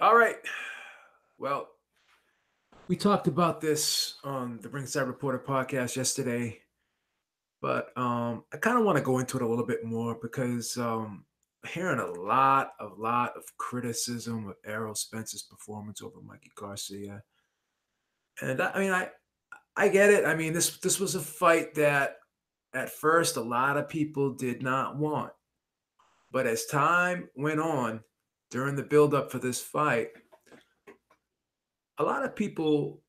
All right. Well, we talked about this on the Ringside Reporter podcast yesterday, but I kind of want to go into it a little bit more because hearing a lot of criticism of Errol Spence's performance over Mikey Garcia, and I get it. I mean, this was a fight that at first a lot of people did not want, but as time went on during the build up for this fight, a lot of people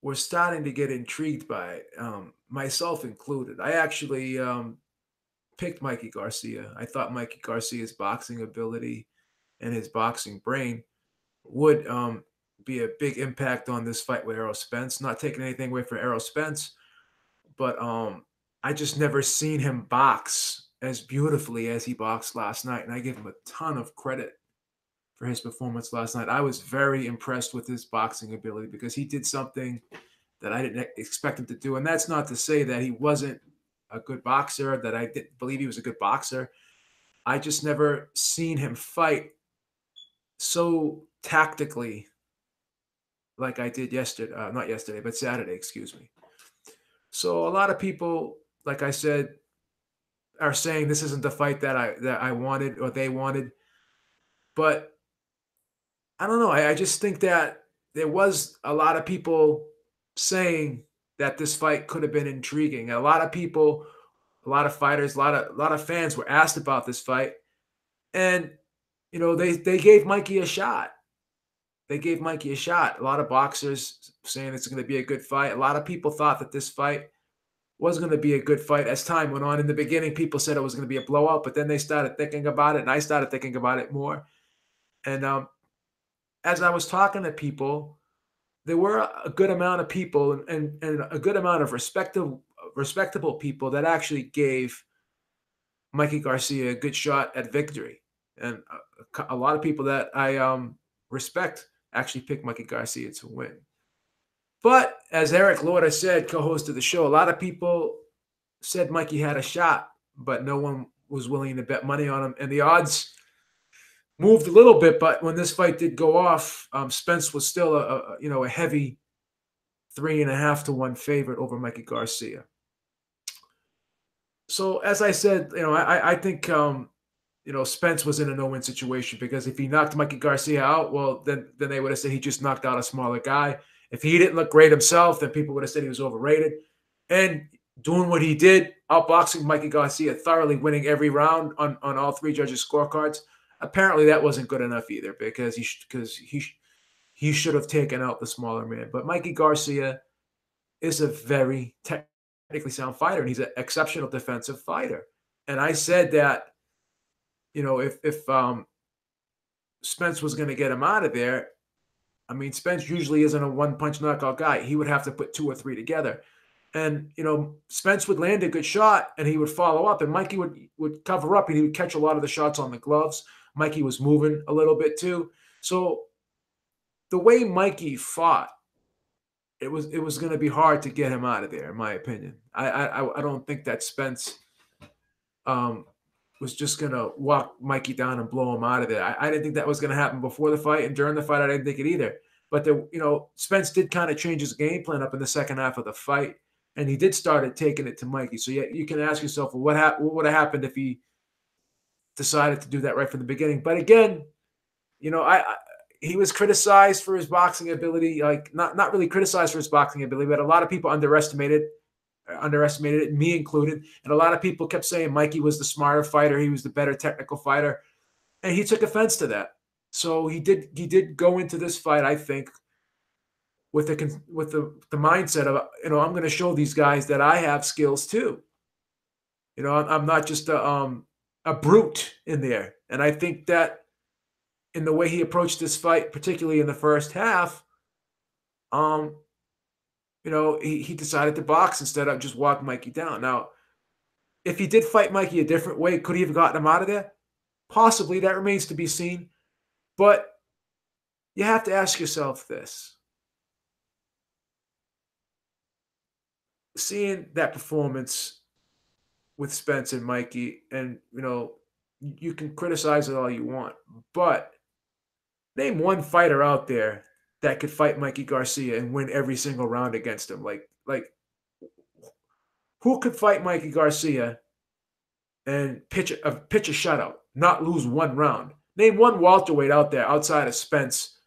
were starting to get intrigued by it, myself included. I actually picked Mikey Garcia. I thought Mikey Garcia's boxing ability and his boxing brain would be a big impact on this fight with Errol Spence. Not taking anything away from Errol Spence, but I just never seen him box as beautifully as he boxed last night, and I give him a ton of credit for his performance last night. I was very impressed with his boxing ability because he did something that I didn't expect him to do. And that's not to say that he wasn't a good boxer, that I didn't believe he was a good boxer. I just never seen him fight so tactically like I did yesterday, not yesterday, but Saturday, excuse me. So a lot of people, like I said, are saying this isn't the fight that I wanted or they wanted. But I don't know. I just think that there was a lot of people saying that this fight could have been intriguing. A lot of people, a lot of fighters, a lot of fans were asked about this fight, and they gave Mikey a shot. They gave Mikey a shot. A lot of boxers saying it's going to be a good fight. A lot of people thought that this fight was going to be a good fight as time went on. In the beginning, people said it was going to be a blowout, but then they started thinking about it, and I started thinking about it more. And as I was talking to people, there were a good amount of people and a good amount of respectable people that actually gave Mikey Garcia a good shot at victory, and a lot of people that I respect actually picked Mikey Garcia to win. But as Eric Lauder said, co-host of the show, a lot of people said Mikey had a shot, but no one was willing to bet money on him, and the odds moved a little bit. But when this fight did go off, Spence was still a heavy 3.5 to 1 favorite over Mikey Garcia. So as I said, I think Spence was in a no-win situation because if he knocked Mikey Garcia out, well, then they would have said he just knocked out a smaller guy. If he didn't look great himself, then people would have said he was overrated. And doing what he did, outboxing Mikey Garcia thoroughly, winning every round on all three judges' scorecards. Apparently, that wasn't good enough either because he should have taken out the smaller man. But Mikey Garcia is a very technically sound fighter, and he's an exceptional defensive fighter. And I said that if Spence was going to get him out of there, I mean, Spence usually isn't a one punch knockout guy. He would have to put two or three together. And Spence would land a good shot, and he would follow up, and Mikey would cover up, and he would catch a lot of the shots on the gloves. Mikey was moving a little bit too. So the way Mikey fought, it was going to be hard to get him out of there, in my opinion. I don't think that Spence um, was just going to walk Mikey down and blow him out of there. I didn't think that was going to happen before the fight, and during the fight, I didn't think it either. But Spence did kind of change his game plan up in the second half of the fight, and he did start taking it to Mikey. So yeah, you can ask yourself, well, what would have happened if he decided to do that right from the beginning? But again, I he was criticized for his boxing ability, like not really criticized for his boxing ability, but a lot of people underestimated it, me included. And a lot of people kept saying Mikey was the smarter fighter, he was the better technical fighter, and he took offense to that. So he did go into this fight, I think, with the mindset of I'm going to show these guys that I have skills too. I'm not just a brute in there, and I think that in the way he approached this fight, particularly in the first half, um, he decided to box instead of just walk Mikey down. Now, if he did fight Mikey a different way, could he have gotten him out of there? Possibly. That remains to be seen. But you have to ask yourself this. Seeing that performance with Spence and Mikey, and you can criticize it all you want, but Name one fighter out there that could fight Mikey Garcia and win every single round against him. Like who could fight Mikey Garcia and pitch a shutout, not lose one round? Name one welterweight out there outside of Spence,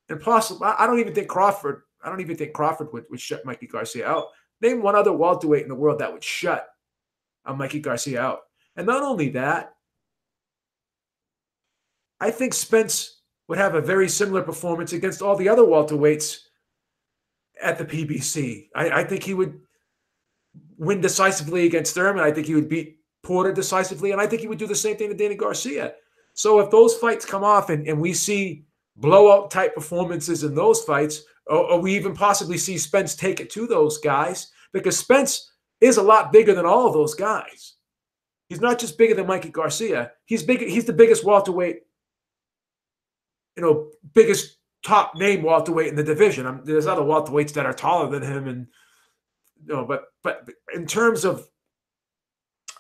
and possibly I don't even think Crawford. I don't even think Crawford would shut Mikey Garcia out. Name one other welterweight in the world that would shut Mikey Garcia out. And not only that, I think Spence would have a very similar performance against all the other welterweights at the PBC. I think he would win decisively against Thurman. I think he would beat Porter decisively, and I think he would do the same thing to Danny Garcia. So if those fights come off and we see blowout type performances in those fights, or we even possibly see Spence take it to those guys, because Spence is a lot bigger than all of those guys. He's not just bigger than Mikey Garcia. He's bigger. He's the biggest welterweight, biggest top name welterweight in the division. There's other welterweights that are taller than him, and but in terms of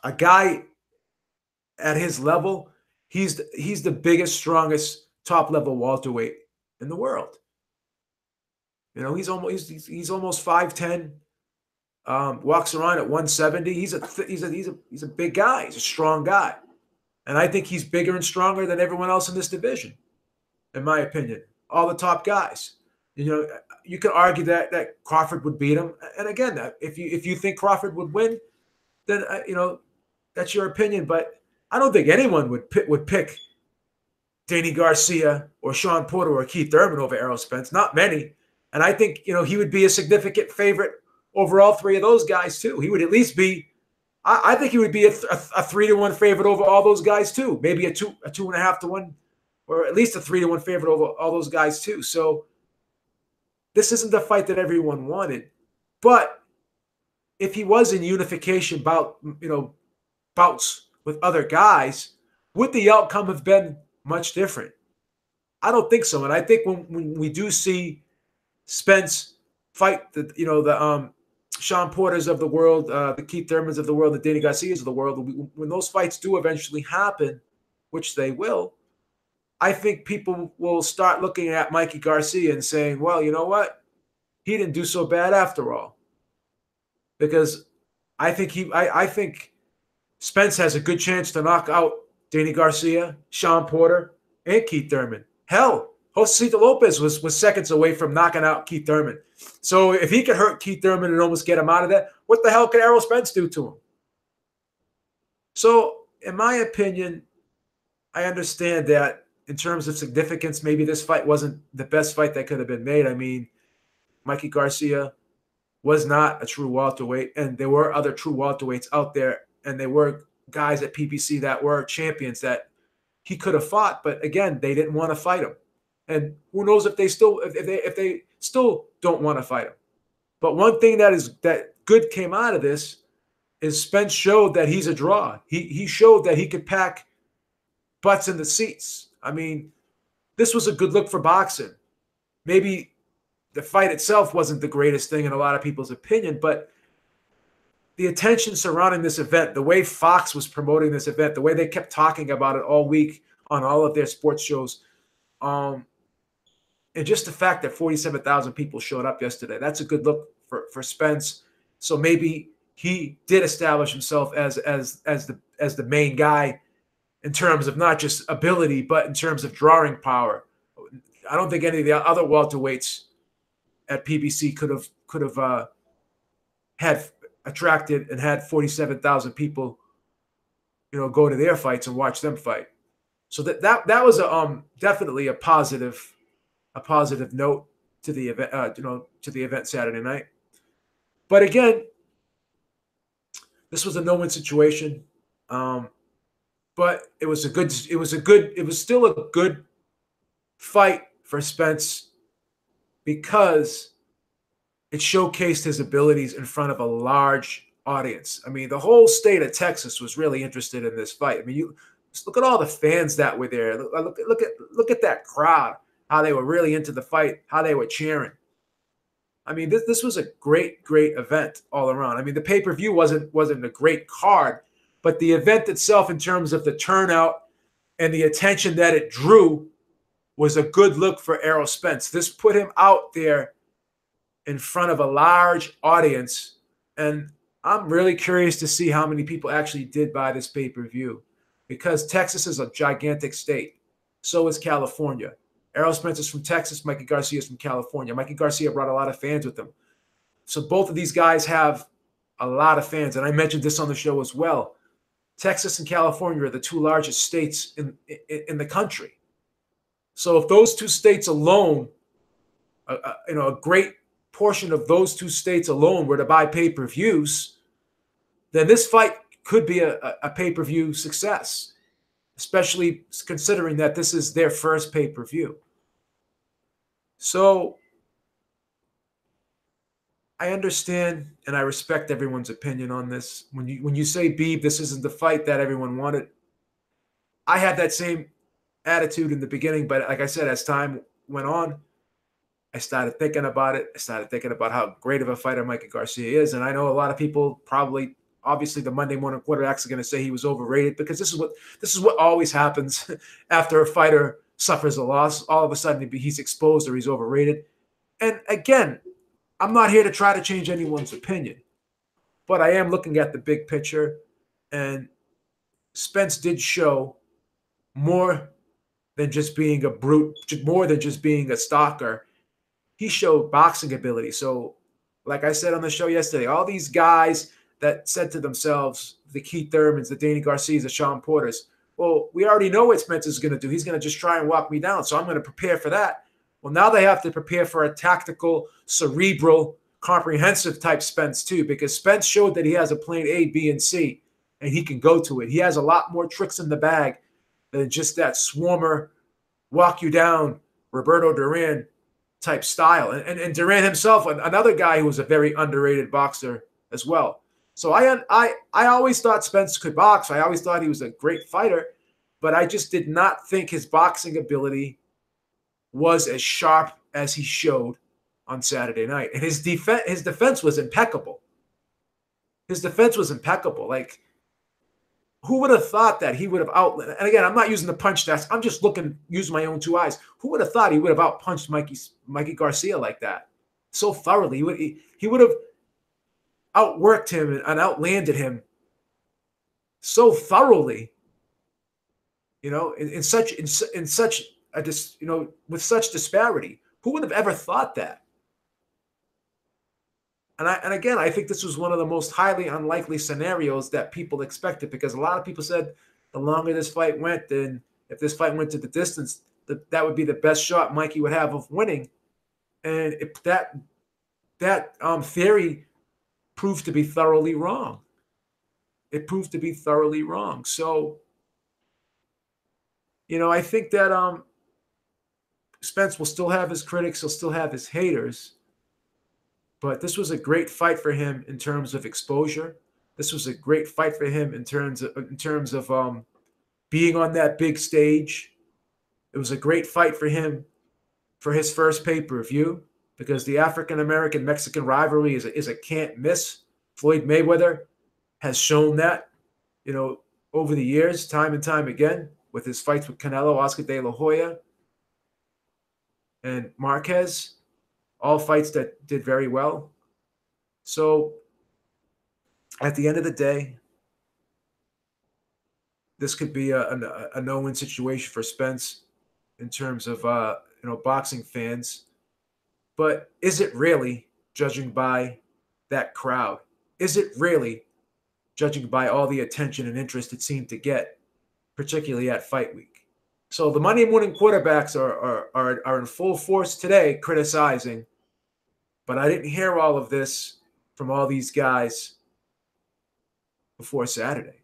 a guy at his level, he's the biggest, strongest, top level welterweight in the world. He's almost 5'10", walks around at 170. He's a big guy. He's a strong guy, and I think he's bigger and stronger than everyone else in this division, in my opinion. All the top guys. You could argue that Crawford would beat him, and again, if you think Crawford would win, then that's your opinion. But I don't think anyone would pick Danny Garcia or Sean Porter or Keith Thurman over Errol Spence. Not many. And I think, he would be a significant favorite over all three of those guys, too. He would at least be, I think he would be a 3-1 favorite over all those guys, too. Maybe a 2.5 to 1, or at least a 3-1 favorite over all those guys, too. So this isn't the fight that everyone wanted. But if he was in unification bouts with other guys, would the outcome have been much different? I don't think so. And I think when we do see Spence fight the Sean Porters of the world, the Keith Thurmans of the world, the Danny Garcias of the world, when those fights do eventually happen, which they will, I think people will start looking at Mikey Garcia and saying, well, you know what? He didn't do so bad after all. Because I think Spence has a good chance to knock out Danny Garcia, Sean Porter, and Keith Thurman. Hell, Josecito Lopez was seconds away from knocking out Keith Thurman. So if he could hurt Keith Thurman and almost get him out of that, what the hell could Errol Spence do to him? So in my opinion, I understand that in terms of significance, maybe this fight wasn't the best fight that could have been made. I mean, Mikey Garcia was not a true welterweight, and there were other true welterweights out there, and there were guys at PBC that were champions that he could have fought, but again, they didn't want to fight him. And who knows if they still don't want to fight him. But one thing that good came out of this is Spence showed that he's a draw. He showed that he could pack butts in the seats. I mean, this was a good look for boxing. Maybe the fight itself wasn't the greatest thing in a lot of people's opinion, but the attention surrounding this event, the way Fox was promoting this event, the way they kept talking about it all week on all of their sports shows, and just the fact that 47,000 people showed up yesterday, that's a good look for Spence. So maybe he did establish himself as the main guy in terms of not just ability, but in terms of drawing power. I don't think any of the other welterweights at PBC could have had attracted and had 47,000 people, go to their fights and watch them fight. So that was definitely a positive note to the event, to the event Saturday night. But again, this was a no-win situation. But it was still a good fight for Spence because it showcased his abilities in front of a large audience. I mean, the whole state of Texas was really interested in this fight. I mean, you just look at all the fans that were there. Look at that crowd, how they were really into the fight, how they were cheering. I mean, this was a great event all around. I mean, the pay-per-view wasn't a great card, but the event itself, in terms of the turnout and the attention that it drew, was a good look for Errol Spence. This put him out there in front of a large audience, and I'm really curious to see how many people actually did buy this pay-per-view, because Texas is a gigantic state. So is California. Errol Spence is from Texas. Mikey Garcia is from California. Mikey Garcia brought a lot of fans with him. So both of these guys have a lot of fans, and I mentioned this on the show as well. Texas and California are the two largest states in the country. So if those two states alone, a great portion of those two states alone were to buy pay-per-views, then this fight could be a pay-per-view success, especially considering that this is their first pay-per-view. So I understand and I respect everyone's opinion on this. When you say, Beeb, this isn't the fight that everyone wanted, I had that same attitude in the beginning, but like I said, as time went on, I started thinking about it. I started thinking about how great of a fighter Mikey Garcia is. And I know a lot of people probably, obviously, the Monday morning quarterbacks are going to say he was overrated, because this is what always happens after a fighter suffers a loss. All of a sudden, he's exposed or he's overrated. And again, I'm not here to try to change anyone's opinion, but I am looking at the big picture. And Spence did show more than just being a brute, more than just being a stalker. He showed boxing ability. So, like I said on the show yesterday, all these guys that said to themselves, the Keith Thurmans, the Danny Garcias, the Sean Porters, well, we already know what Spence is going to do. He's going to just try and walk me down. So I'm going to prepare for that. Well, now they have to prepare for a tactical, cerebral, comprehensive type Spence too, because Spence showed that he has a plan A, B, and C, and he can go to it. He has a lot more tricks in the bag than just that swarmer, walk you down, Roberto Duran type style. And Duran himself, another guy who was a very underrated boxer as well. So I always thought Spence could box. I always thought he was a great fighter, but I just did not think his boxing ability was as sharp as he showed on Saturday night. And his defense was impeccable. His defense was impeccable. Like, who would have thought that he would have and again, I'm not using the punch test. I'm just using my own two eyes. Who would have thought he would have outpunched Mikey Garcia like that so thoroughly? He would have outworked him and outlanded him so thoroughly, in such with such disparity. Who would have ever thought that? And again, I think this was one of the most highly unlikely scenarios that people expected, because a lot of people said the longer this fight went, then if this fight went to the distance, that would be the best shot Mikey would have of winning. And that theory proved to be thoroughly wrong. It proved to be thoroughly wrong. So, I think that Spence will still have his critics. He'll still have his haters. But this was a great fight for him in terms of exposure. This was a great fight for him in terms of being on that big stage. It was a great fight for him for his first pay-per-view, because the African-American-Mexican rivalry is a can't miss. Floyd Mayweather has shown that, over the years, time and time again, with his fights with Canelo, Oscar De La Hoya, and Marquez. All fights that did very well. So at the end of the day, this could be a no-win situation for Spence in terms of boxing fans. But is it really, judging by that crowd? Is it really, judging by all the attention and interest it seemed to get, particularly at Fight Week? So the Monday morning quarterbacks are in full force today criticizing, but I didn't hear all of this from all these guys before Saturday.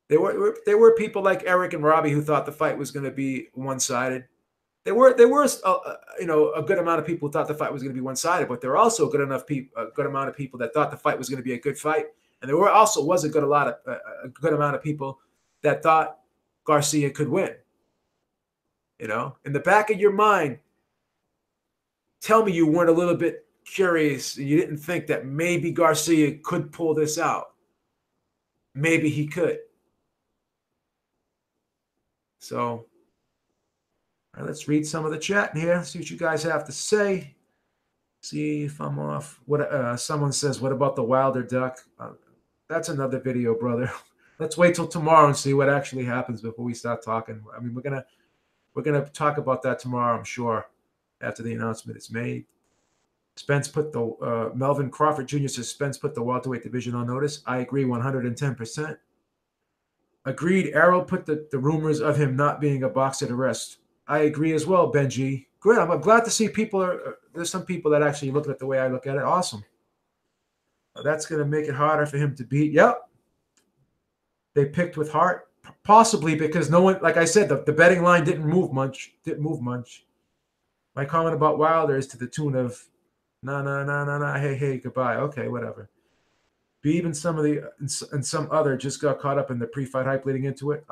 There were people like Eric and Robbie who thought the fight was going to be one-sided. There were a good amount of people who thought the fight was going to be one-sided, but there were also a good amount of people that thought the fight was going to be a good fight, and there was a good amount of people that thought Garcia could win. In the back of your mind, tell me you weren't a little bit curious and you didn't think that maybe Garcia could pull this out. Maybe he could. So All right, let's read some of the chat in here. See what you guys have to say. See if I'm off. What someone says, what about the Wilder duck? That's another video, brother. Let's wait till tomorrow and see what actually happens before we start talking. I mean, we're gonna talk about that tomorrow, I'm sure, after the announcement is made. Spence put the Melvin Crawford Jr. says Spence put the welterweight division on notice. I agree 110%. Agreed. Errol put the rumors of him not being a boxer to rest. I agree as well, Benji. Good. I'm glad to see people there's some people that actually look at it the way I look at it. Awesome. That's going to make it harder for him to beat. Yep. They picked with heart, possibly because no one, like I said, the betting line didn't move much. My comment about Wilder is to the tune of, nah, hey, goodbye. Okay, whatever. Beeb and some other just got caught up in the pre-fight hype leading into it.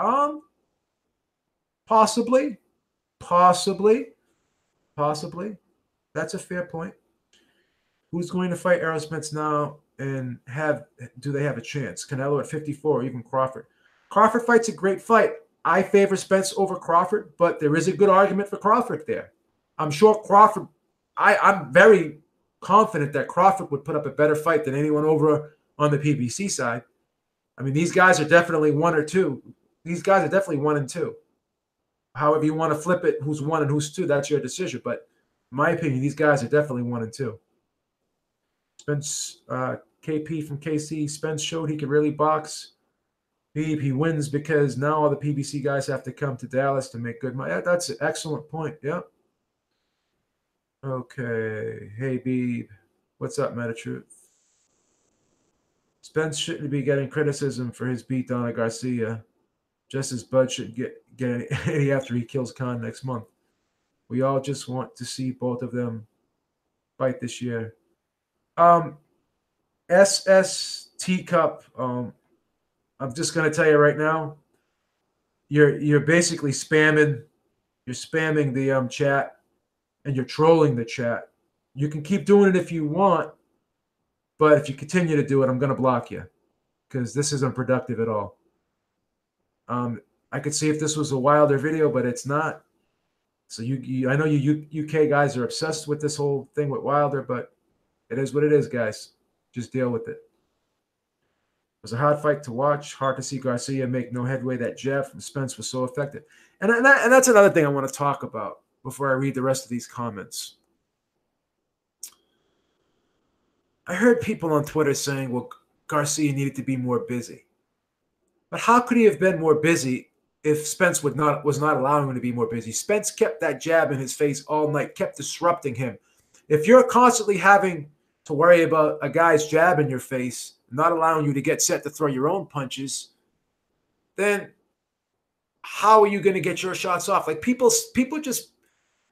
Possibly. That's a fair point. Who's going to fight Errol Spence now, and do they have a chance? Canelo at 54 or even Crawford? Crawford fights a great fight. I favor Spence over Crawford, but there is a good argument for Crawford there. I'm sure Crawford, I'm very confident that Crawford would put up a better fight than anyone over on the PBC side. I mean, these guys are definitely 1 or 2. These guys are definitely 1 and 2. However you want to flip it, who's 1 and who's 2, that's your decision. But in my opinion, these guys are definitely 1 and 2. Spence, KP from KC, Spence showed he could really box. He wins because now all the PBC guys have to come to Dallas to make good money. Yeah, that's an excellent point. Yep. Okay. Hey, Beeb. What's up, Metatruth? Spence shouldn't be getting criticism for his beatdown of Garcia, just as Bud shouldn't get any after he kills Khan next month. We all just want to see both of them fight this year. SST Cup. I'm just gonna tell you right now, you're basically spamming. You're spamming the chat, and you're trolling the chat. You can keep doing it if you want, but if you continue to do it, I'm gonna block you because this isn't productive at all. I could see if this was a Wilder video, but it's not. So I know you UK guys are obsessed with this whole thing with Wilder, but it is what it is, guys. Just deal with it. It was a hard fight to watch. Hard to see Garcia make no headway. That jab from Spence was so effective. And that's another thing I want to talk about before I read the rest of these comments. I heard people on Twitter saying, well, Garcia needed to be more busy. But how could he have been more busy if Spence was not allowing him to be more busy? Spence kept that jab in his face all night, kept disrupting him. If you're constantly having to worry about a guy's jab in your face, not allowing you to get set to throw your own punches, then how are you going to get your shots off? Like people just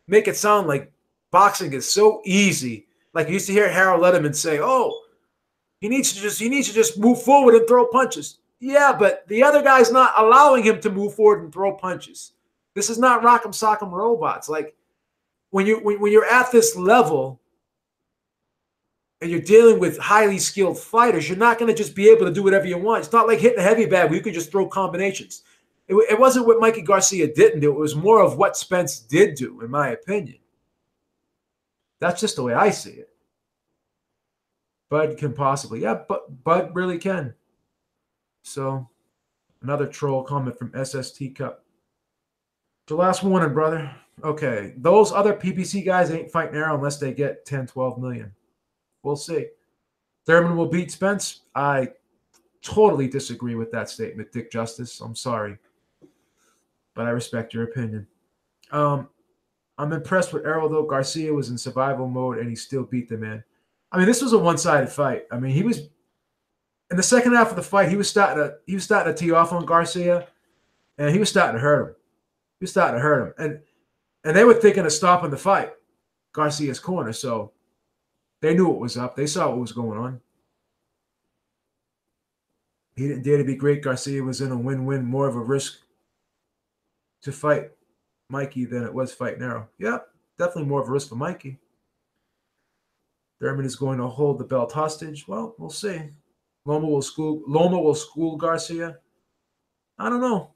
make it sound like boxing is so easy. Like you used to hear Harold Wladimir say, "Oh, he needs to just move forward and throw punches." Yeah, but the other guy's not allowing him to move forward and throw punches. This is not Rock'em Sock'em Robots. Like when you're at this level and you're dealing with highly skilled fighters, you're not going to just be able to do whatever you want. It's not like hitting a heavy bag where you can just throw combinations. It wasn't what Mikey Garcia didn't do. It was more of what Spence did do, in my opinion. That's just the way I see it. Bud can possibly. Yeah, but Bud really can. So, another troll comment from SST Cup. The last warning, brother. Okay, those other PBC guys ain't fighting Errol unless they get 10, 12 million. We'll see. Thurman will beat Spence. I totally disagree with that statement, Dick Justice. I'm sorry. But I respect your opinion. I'm impressed with Errol, though. Garcia was in survival mode, and he still beat the man. I mean, this was a one-sided fight. I mean, he was in the second half of the fight. He was starting to tee off on Garcia, and he was starting to hurt him. And they were thinking of stopping the fight, Garcia's corner. So they knew what was up. They saw what was going on. He didn't dare to be great. Garcia was in a win-win, more of a risk to fight Mikey than it was fighting Errol. Yeah, definitely more of a risk for Mikey. Thurman is going to hold the belt hostage. Well, we'll see. Loma will school Garcia. I don't know.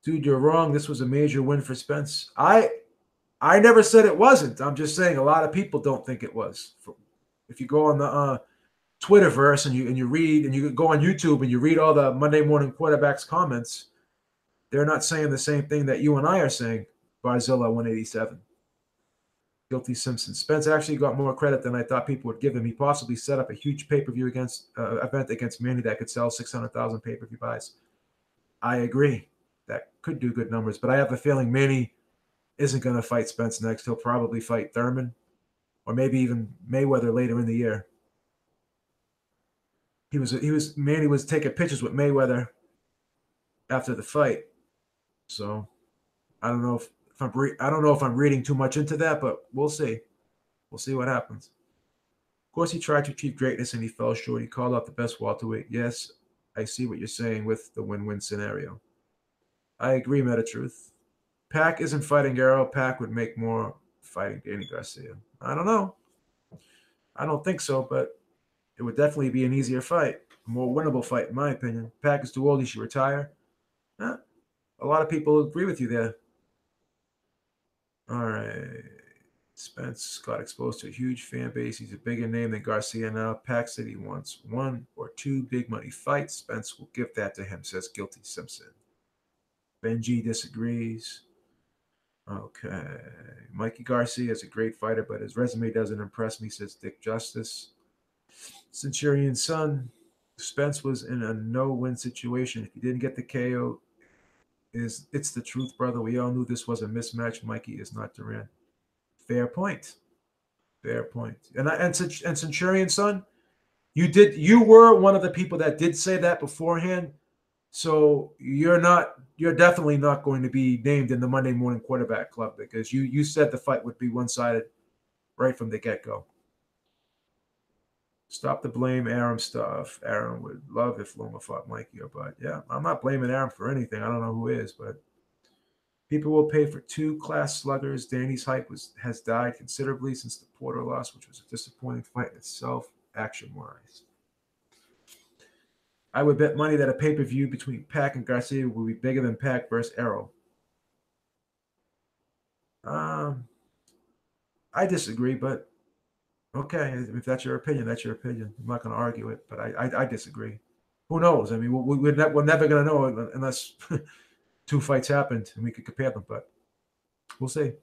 Dude, you're wrong. This was a major win for Spence. I never said it wasn't. I'm just saying a lot of people don't think it was. If you go on the Twitterverse and you read, and you go on YouTube and you read all the Monday Morning Quarterbacks comments, they're not saying the same thing that you and I are saying. Barzilla 187. Guilty Simpson. Spence actually got more credit than I thought people would give him. He possibly set up a huge pay-per-view event against Manny that could sell 600,000 pay-per-view buys. I agree. That could do good numbers, but I have a feeling Manny isn't going to fight Spence next. He'll probably fight Thurman or maybe even Mayweather later in the year. Manny was taking pictures with Mayweather after the fight. So I don't know if I'm reading too much into that, but we'll see. We'll see what happens. Of course, he tried to achieve greatness and he fell short. He called out the best welterweight. Yes, I see what you're saying with the win-win scenario. I agree, Metatruth. Pac isn't fighting Errol. Pac would make more fighting Danny Garcia. I don't know. I don't think so, but it would definitely be an easier fight, a more winnable fight, in my opinion. Pac is too old. He should retire. A lot of people agree with you there. All right. Spence got exposed to a huge fan base. He's a bigger name than Garcia now. Pac said he wants 1 or 2 big money fights. Spence will give that to him, says Guilty Simpson. Benji disagrees. Okay. Mikey Garcia is a great fighter, but his resume doesn't impress me, says Dick Justice. Centurion's son. Spence was in a no-win situation. If he didn't get the KO, it's the truth, brother. We all knew this was a mismatch. Mikey is not Duran. Fair point. Fair point. And Centurion's son, you were one of the people that did say that beforehand. So you're definitely not going to be named in the Monday Morning Quarterback Club because you said the fight would be one-sided right from the get-go. Stop the blame Aram stuff. Aram would love if Loma fought Mikey, but yeah, I'm not blaming Aram for anything. I don't know who is, but people will pay for 2 class sluggers. Danny's hype has died considerably since the Porter loss, which was a disappointing fight in itself, action-wise. I would bet money that a pay-per-view between Pac and Garcia will be bigger than Pac versus Errol. I disagree, but okay, if that's your opinion, that's your opinion. I'm not going to argue it, but I disagree. Who knows? I mean, we're never going to know unless 2 fights happened and we could compare them, but we'll see. A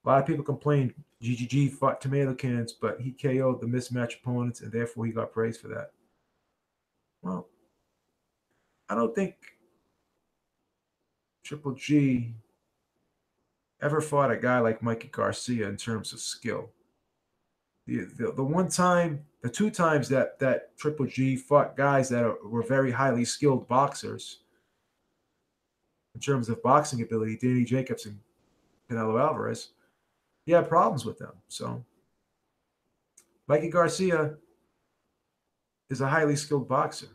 lot of people complained GGG fought tomato cans, but he KO'd the mismatched opponents, and therefore he got praised for that. Well, I don't think Triple G ever fought a guy like Mikey Garcia in terms of skill. The 2 times that Triple G fought guys that were very highly skilled boxers in terms of boxing ability, Danny Jacobs and Canelo Alvarez, he had problems with them. So Mikey Garcia is a highly skilled boxer.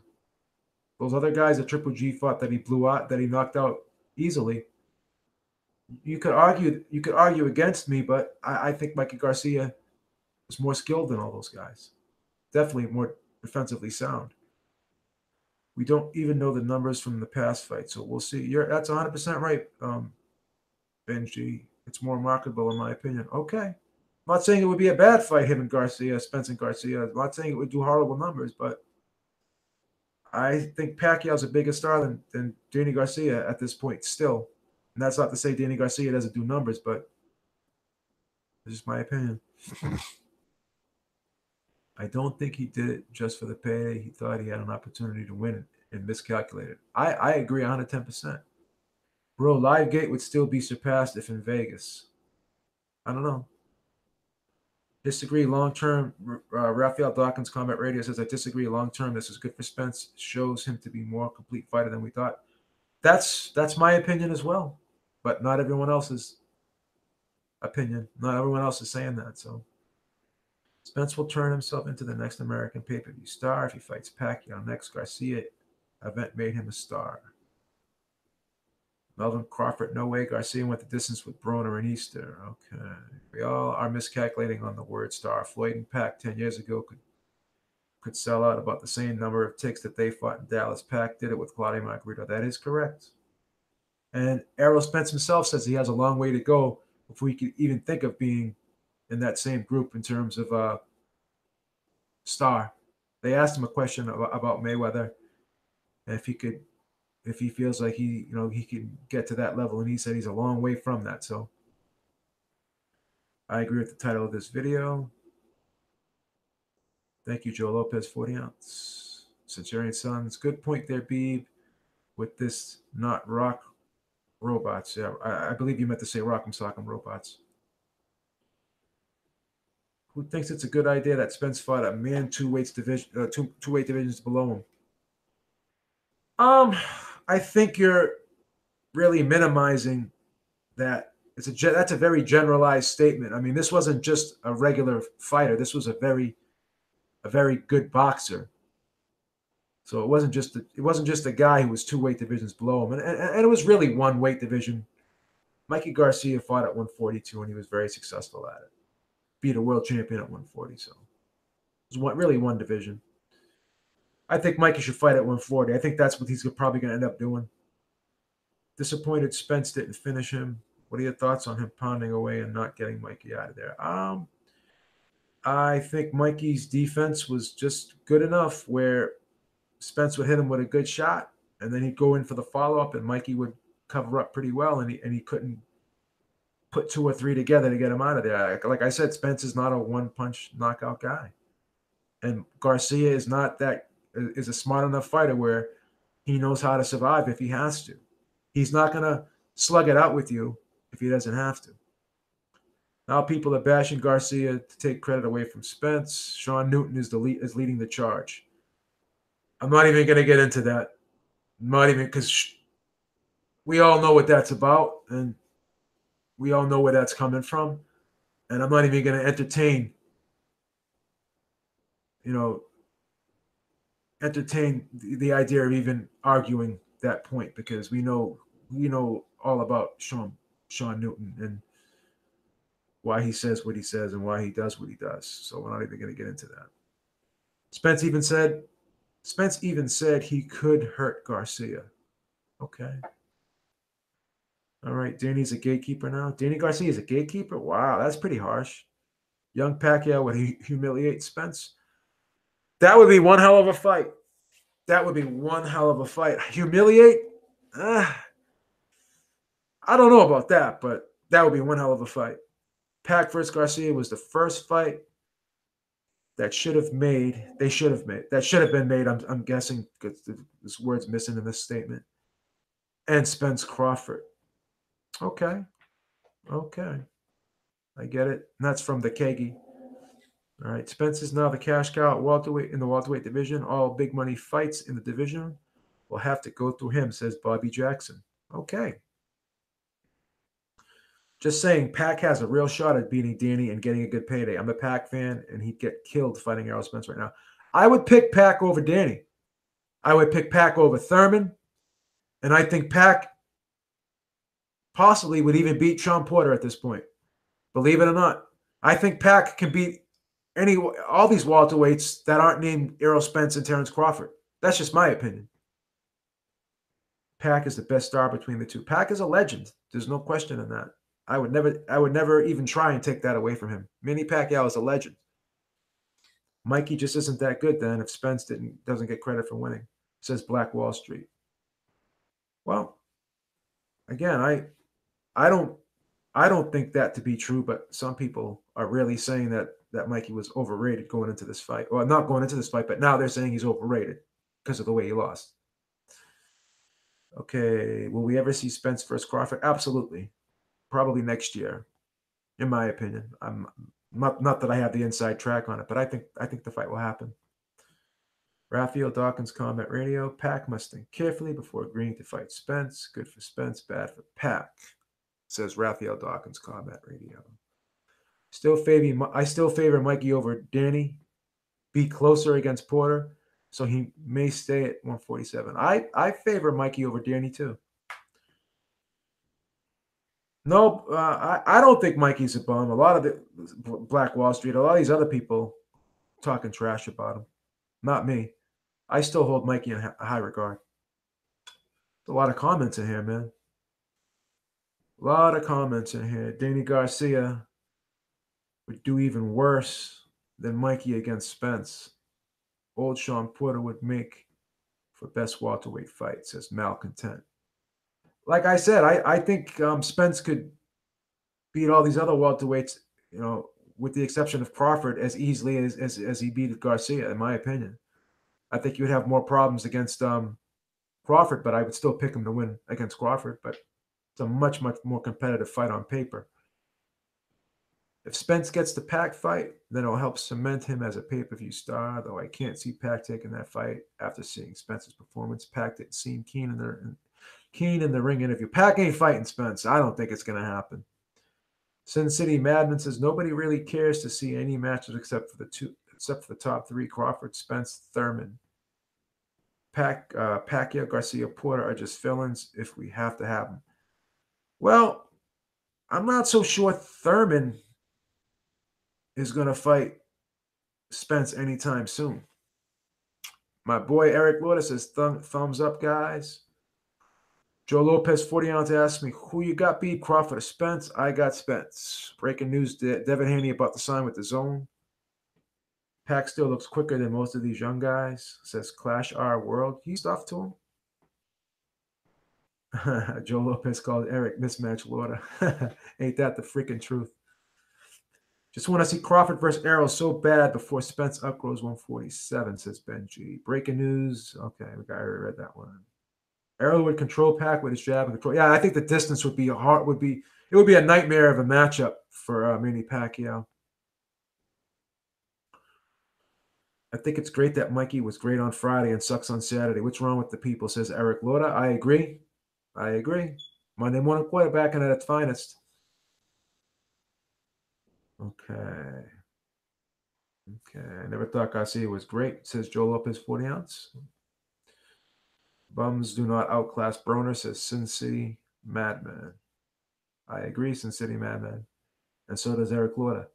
Those other guys that Triple G fought that he blew out, that he knocked out easily, you could argue against me, but I think Mikey Garcia is more skilled than all those guys. Definitely more defensively sound. We don't even know the numbers from the past fight, so we'll see. That's 100% right, Benji. It's more marketable in my opinion. Okay. I'm not saying it would be a bad fight, him and Garcia, Spence and Garcia. I'm not saying it would do horrible numbers, but I think Pacquiao's a bigger star than Danny Garcia at this point still. And that's not to say Danny Garcia doesn't do numbers, but it's just my opinion. I don't think he did it just for the pay. He thought he had an opportunity to win and miscalculated. I agree 110%. Bro, Livegate would still be surpassed if in Vegas. I don't know. Disagree long-term. Raphael Dawkins comment radio says, I disagree long-term. This is good for Spence. Shows him to be more complete fighter than we thought. That's my opinion as well. But not everyone else's opinion. Not everyone else is saying that. So Spence will turn himself into the next American pay-per-view star if he fights Pacquiao next. Garcia event made him a star. Melvin Crawford, no way. Garcia went the distance with Broner and Easter. Okay. We all are miscalculating on the word star. Floyd and Pac 10 years ago could sell out about the same number of ticks that they fought in Dallas. Pac did it with Claudio Margarito. That is correct. And Errol Spence himself says he has a long way to go before he could even think of being in that same group in terms of star. They asked him a question about Mayweather, and if he feels like he can get to that level, and he said he's a long way from that. So I agree with the title of this video. Thank you, Joe Lopez, 40 ounce. Centurion Sons. Good point there, Beeb, with this not rock robots. Yeah, I believe you meant to say rock'em sock'em robots. Who thinks it's a good idea that Spence fought a man two weight divisions below him? I think you're really minimizing that. That's a very generalized statement. I mean, this wasn't just a regular fighter. This was a very good boxer. So it wasn't just a guy who was two weight divisions below him, and it was really one weight division. Mikey Garcia fought at 142, and he was very successful at it. Beat a world champion at 140, so it was really one division. I think Mikey should fight at 140. I think that's what he's probably going to end up doing. Disappointed Spence didn't finish him. What are your thoughts on him pounding away and not getting Mikey out of there? I think Mikey's defense was just good enough where Spence would hit him with a good shot, and then he'd go in for the follow-up, and Mikey would cover up pretty well, and he couldn't put two or three together to get him out of there. Like I said, Spence is not a one-punch knockout guy, and Garcia is a smart enough fighter where he knows how to survive if he has to. He's not going to slug it out with you if he doesn't have to. Now people are bashing Garcia to take credit away from Spence. Sean Newton is leading the charge. I'm not even going to get into that. Not even, because we all know what that's about, and we all know where that's coming from. And I'm not even going to entertain the idea of even arguing that point, because we know all about Sean Newton and why he says what he says and why he does what he does. So we're not even going to get into that. Spence even said he could hurt Garcia. Okay. All right. Danny's a gatekeeper now. Danny Garcia is a gatekeeper? Wow, that's pretty harsh. Young Pacquiao would humiliate Spence? That would be one hell of a fight. Humiliate? I don't know about that, but that would be one hell of a fight. Pac versus Garcia was the first fight that should have been made. I'm guessing, because this word's missing in this statement. And Spence Crawford. Okay. I get it. And that's from the Kegi. All right. Spence is now the cash cow at welterweight in the welterweight division. All big money fights in the division will have to go through him, says Bobby Jackson. Okay. Just saying, Pac has a real shot at beating Danny and getting a good payday. I'm a Pac fan, and he'd get killed fighting Errol Spence right now. I would pick Pac over Danny. I would pick Pac over Thurman. And I think Pac possibly would even beat Sean Porter at this point. Believe it or not. I think Pac can beat all these welterweights that aren't named Errol Spence and Terence Crawford. That's just my opinion. Pac is the best star between the two. Pac is a legend. There's no question in that. I would never even try and take that away from him. Manny Pacquiao is a legend. Mikey just isn't that good then if Spence doesn't get credit for winning, says Black Wall Street. Well, again, I don't think that to be true, but some people are really saying that Mikey was overrated going into this fight. Well, not going into this fight, but now they're saying he's overrated because of the way he lost. Okay, will we ever see Spence versus Crawford? Absolutely. Probably next year, in my opinion. I'm not that I have the inside track on it, but I think the fight will happen. Raphael Dawkins, Combat Radio. Pac must think carefully before agreeing to fight Spence. Good for Spence, bad for Pac, says Raphael Dawkins, Combat Radio. I still favor Mikey over Danny. Be closer against Porter, so he may stay at 147. I favor Mikey over Danny too. No, I don't think Mikey's a bum. A lot of the Black Wall Street, a lot of these other people talking trash about him. Not me. I still hold Mikey in high regard. There's a lot of comments in here, man. A lot of comments in here. Danny Garcia would do even worse than Mikey against Spence. Old Sean Porter would make for best welterweight fight, says Malcontent. Like I said, I think Spence could beat all these other welterweights, with the exception of Crawford, as easily as he beat Garcia, in my opinion. I think you would have more problems against Crawford, but I would still pick him to win against Crawford. But it's a much, much more competitive fight on paper. If Spence gets the Pac fight, then it'll help cement him as a pay-per-view star, though I can't see Pac taking that fight after seeing Spence's performance. Pac didn't seem keen in the ring interview. Pac ain't fighting Spence. I don't think it's going to happen. Sin City Madman says nobody really cares to see any matches except for the top three: Crawford, Spence, Thurman. Pacquiao, Garcia, Porter are just fill-ins if we have to have them. Well, I'm not so sure Thurman is going to fight Spence anytime soon. My boy Eric Lourdes says thumbs up, guys. Joe Lopez 40 ounce asks me, who you got beat, Crawford or Spence? I got Spence. Breaking news, Devin Haney about to sign with the Zone. Pac still looks quicker than most of these young guys, says Clash Our World. He stuff to him. Joe Lopez called Eric mismatch Lorda. Ain't that the freaking truth? Just want to see Crawford versus Errol so bad before Spence outgrows 147, says Benji. Breaking news. Okay, I already read that one. Errol would control Pac with his jab and control. Yeah, I think the distance would be it would be a nightmare of a matchup for Manny Pacquiao. I think it's great that Mikey was great on Friday and sucks on Saturday. What's wrong with the people, says Eric Loda. I agree. Monday morning quarterbacking at its finest. Okay. I never thought Garcia was great, says Joe Lopez 40 ounce. Bums do not outclass Broner, says Sin City Madman. I agree, Sin City Madman. And so does Eric Lauda.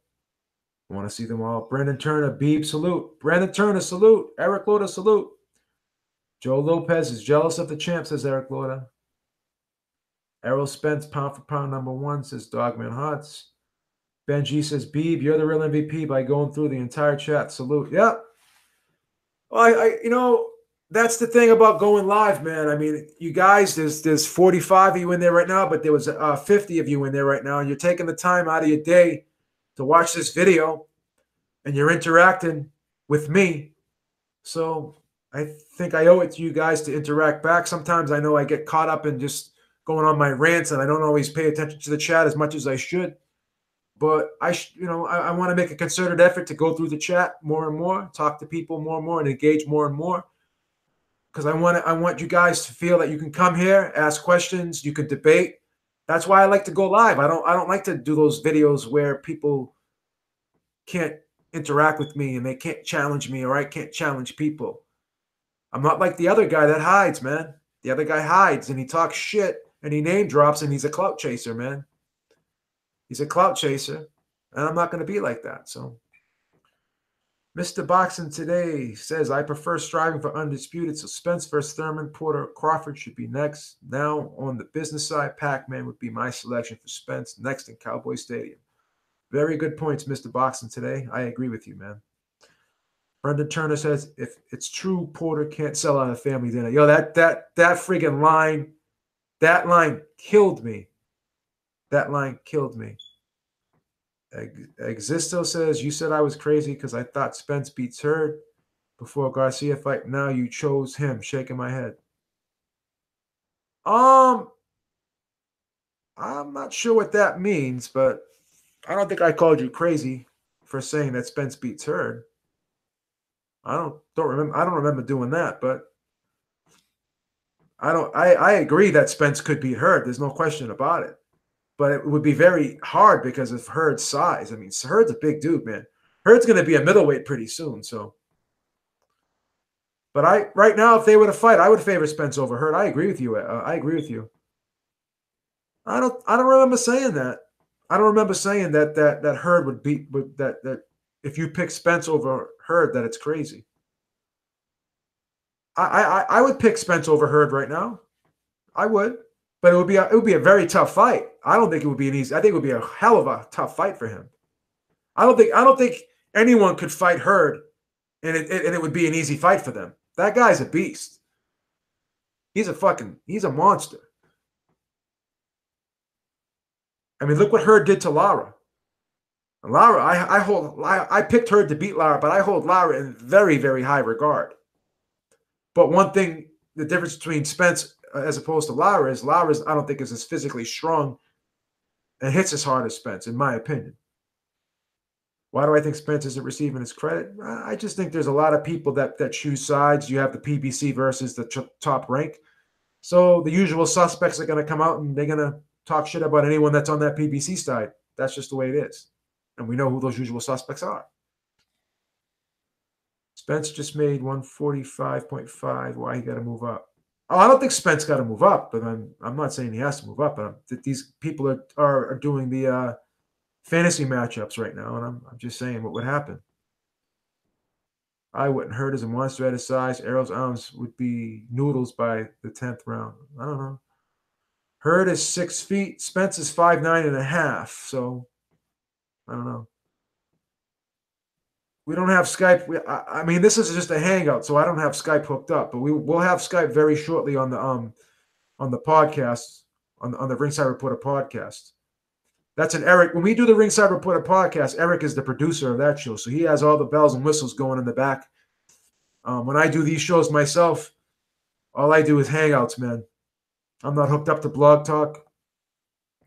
I want to see them all. Brandon Turner, Beeb, salute. Brandon Turner, salute. Eric Lauda, salute. Joe Lopez is jealous of the champ, says Eric Lauda. Errol Spence, pound for pound #1, says Dogman Hutz. Benji says, Beeb, you're the real MVP by going through the entire chat. Salute. Yep. Well, that's the thing about going live, man. I mean, you guys, there's 45 of you in there right now, but there was 50 of you in there right now, and you're taking the time out of your day to watch this video, and you're interacting with me. So I think I owe it to you guys to interact back. Sometimes I know I get caught up in just going on my rants, and I don't always pay attention to the chat as much as I should. But I want to make a concerted effort to go through the chat more and more, talk to people more and more, and engage more and more. Because I want you guys to feel that you can come here, ask questions, you can debate. That's why I like to go live. I don't like to do those videos where people can't interact with me and they can't challenge me, or I can't challenge people. I'm not like the other guy that hides, man. The other guy hides and he talks shit and he name drops and he's a clout chaser, man. He's a clout chaser, and I'm not going to be like that. So Mr. Boxing Today says, I prefer striving for undisputed, so Spence versus Thurman, Porter, Crawford should be next. Now, on the business side, Pac-Man would be my selection for Spence next in Cowboy Stadium. Very good points, Mr. Boxing Today. I agree with you, man. Brendan Turner says, if it's true, Porter can't sell out a family dinner. Yo, that friggin' line, that line killed me. That line killed me. Existo says, you said I was crazy because I thought Spence beats Hurd before Garcia fight. Now you chose him. Shaking my head. I'm not sure what that means, but I don't think I called you crazy for saying that Spence beats Hurd. I don't remember doing that, but I agree that Spence could beat Hurd. There's no question about it. But it would be very hard because of Hurd's size. I mean, Hurd's a big dude, man. Hurd's going to be a middleweight pretty soon. So, but right now, if they were to fight, I would favor Spence over Hurd. I agree with you. I agree with you. I don't remember saying that. I don't remember saying that Hurd would beat that if you pick Spence over Hurd, that it's crazy. I would pick Spence over Hurd right now. I would. But it would be a very tough fight. I don't think it would be an easy. I think it would be a hell of a tough fight for him. I don't think anyone could fight Hurd, and it would be an easy fight for them. That guy's a beast. He's a monster. I mean, look what Hurd did to Lara. Lara, I picked Hurd to beat Lara, but I hold Lara in very, very high regard. But one thing, the difference between Spence as opposed to Lara is Lara's, I don't think, is as physically strong and hits as hard as Spence, in my opinion. Why do I think Spence isn't receiving his credit? I just think there's a lot of people that choose sides. You have the PBC versus the top rank. So the usual suspects are going to come out and they're going to talk shit about anyone that's on that PBC side. That's just the way it is. And we know who those usual suspects are. Spence just made 145.5. Why he got to move up? Oh, I don't think Spence got to move up, but I'm not saying he has to move up. But these people are doing the fantasy matchups right now, and I'm just saying what would happen. I wouldn't hurt as a monster at his size. Errol's arms would be noodles by the 10th round. I don't know. Hurd is 6 feet. Spence is 5'9.5". So I don't know. We don't have Skype. I mean, this is just a hangout, so I don't have Skype hooked up. But we'll have Skype very shortly on the podcast, on the Ringside Reporter podcast. That's an Eric. When we do the Ringside Reporter podcast, Eric is the producer of that show, so he has all the bells and whistles going in the back. When I do these shows myself, all I do is hangouts, man. I'm not hooked up to Blog Talk.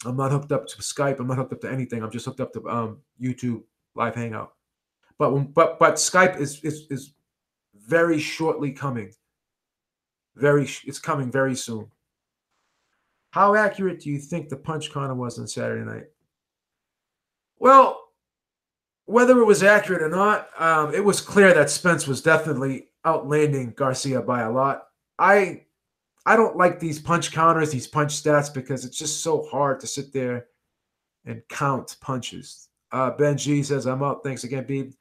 I'm not hooked up to Skype. I'm not hooked up to anything. I'm just hooked up to YouTube Live Hangout. But Skype is very shortly coming. It's coming very soon. How accurate do you think the punch counter was on Saturday night? Well, whether it was accurate or not, it was clear that Spence was definitely outlanding Garcia by a lot. I don't like these punch counters, these punch stats, because it's just so hard to sit there and count punches. Ben G says, I'm out. Thanks again, Beeb.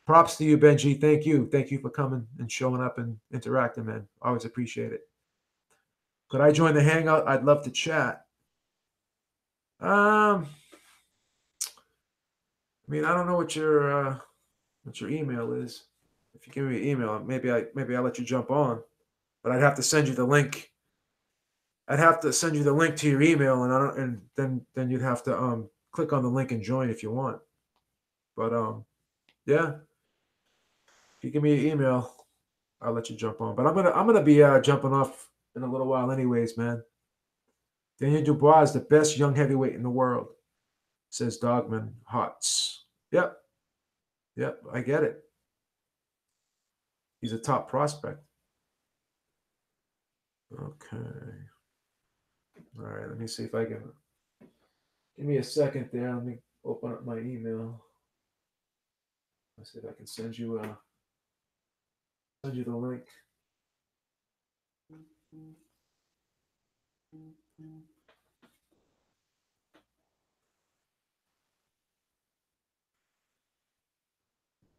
Props to you, Ben G. Thank you. Thank you for coming and showing up and interacting, man. Always appreciate it. Could I join the hangout? I'd love to chat. I mean, I don't know what your email is. If you give me an email, maybe I'll let you jump on. But I'd have to send you the link. I'd have to send you the link to your email, and then you'd have to click on the link and join if you want. But yeah, if you give me an email, I'll let you jump on. But I'm gonna be jumping off in a little while, anyways, man. Daniel Dubois is the best young heavyweight in the world, says Dogman Hots. Yep, I get it. He's a top prospect. Okay. All right, let me see if I can. Give me a second there. Let me open up my email. Let's see if I can send you the link.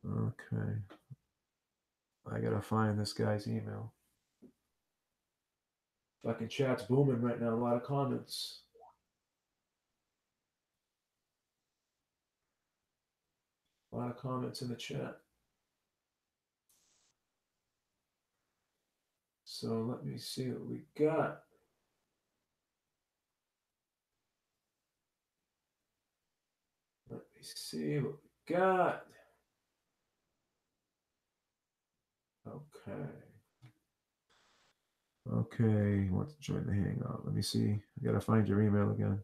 Okay. I gotta find this guy's email. Fucking chat's booming right now. A lot of comments. A lot of comments in the chat. So let me see what we got. Let me see what we got. Okay. Okay, want to join the hangout. Let me see. I gotta find your email again.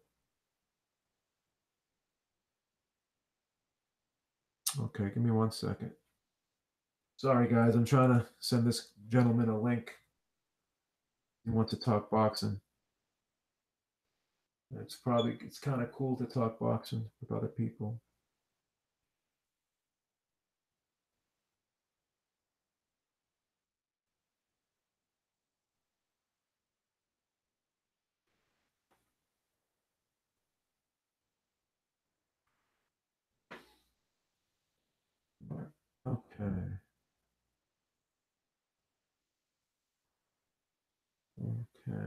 Okay, give me 1 second. Sorry, guys. I'm trying to send this gentleman a link. He wants to talk boxing. It's kind of cool to talk boxing with other people. Okay. Okay.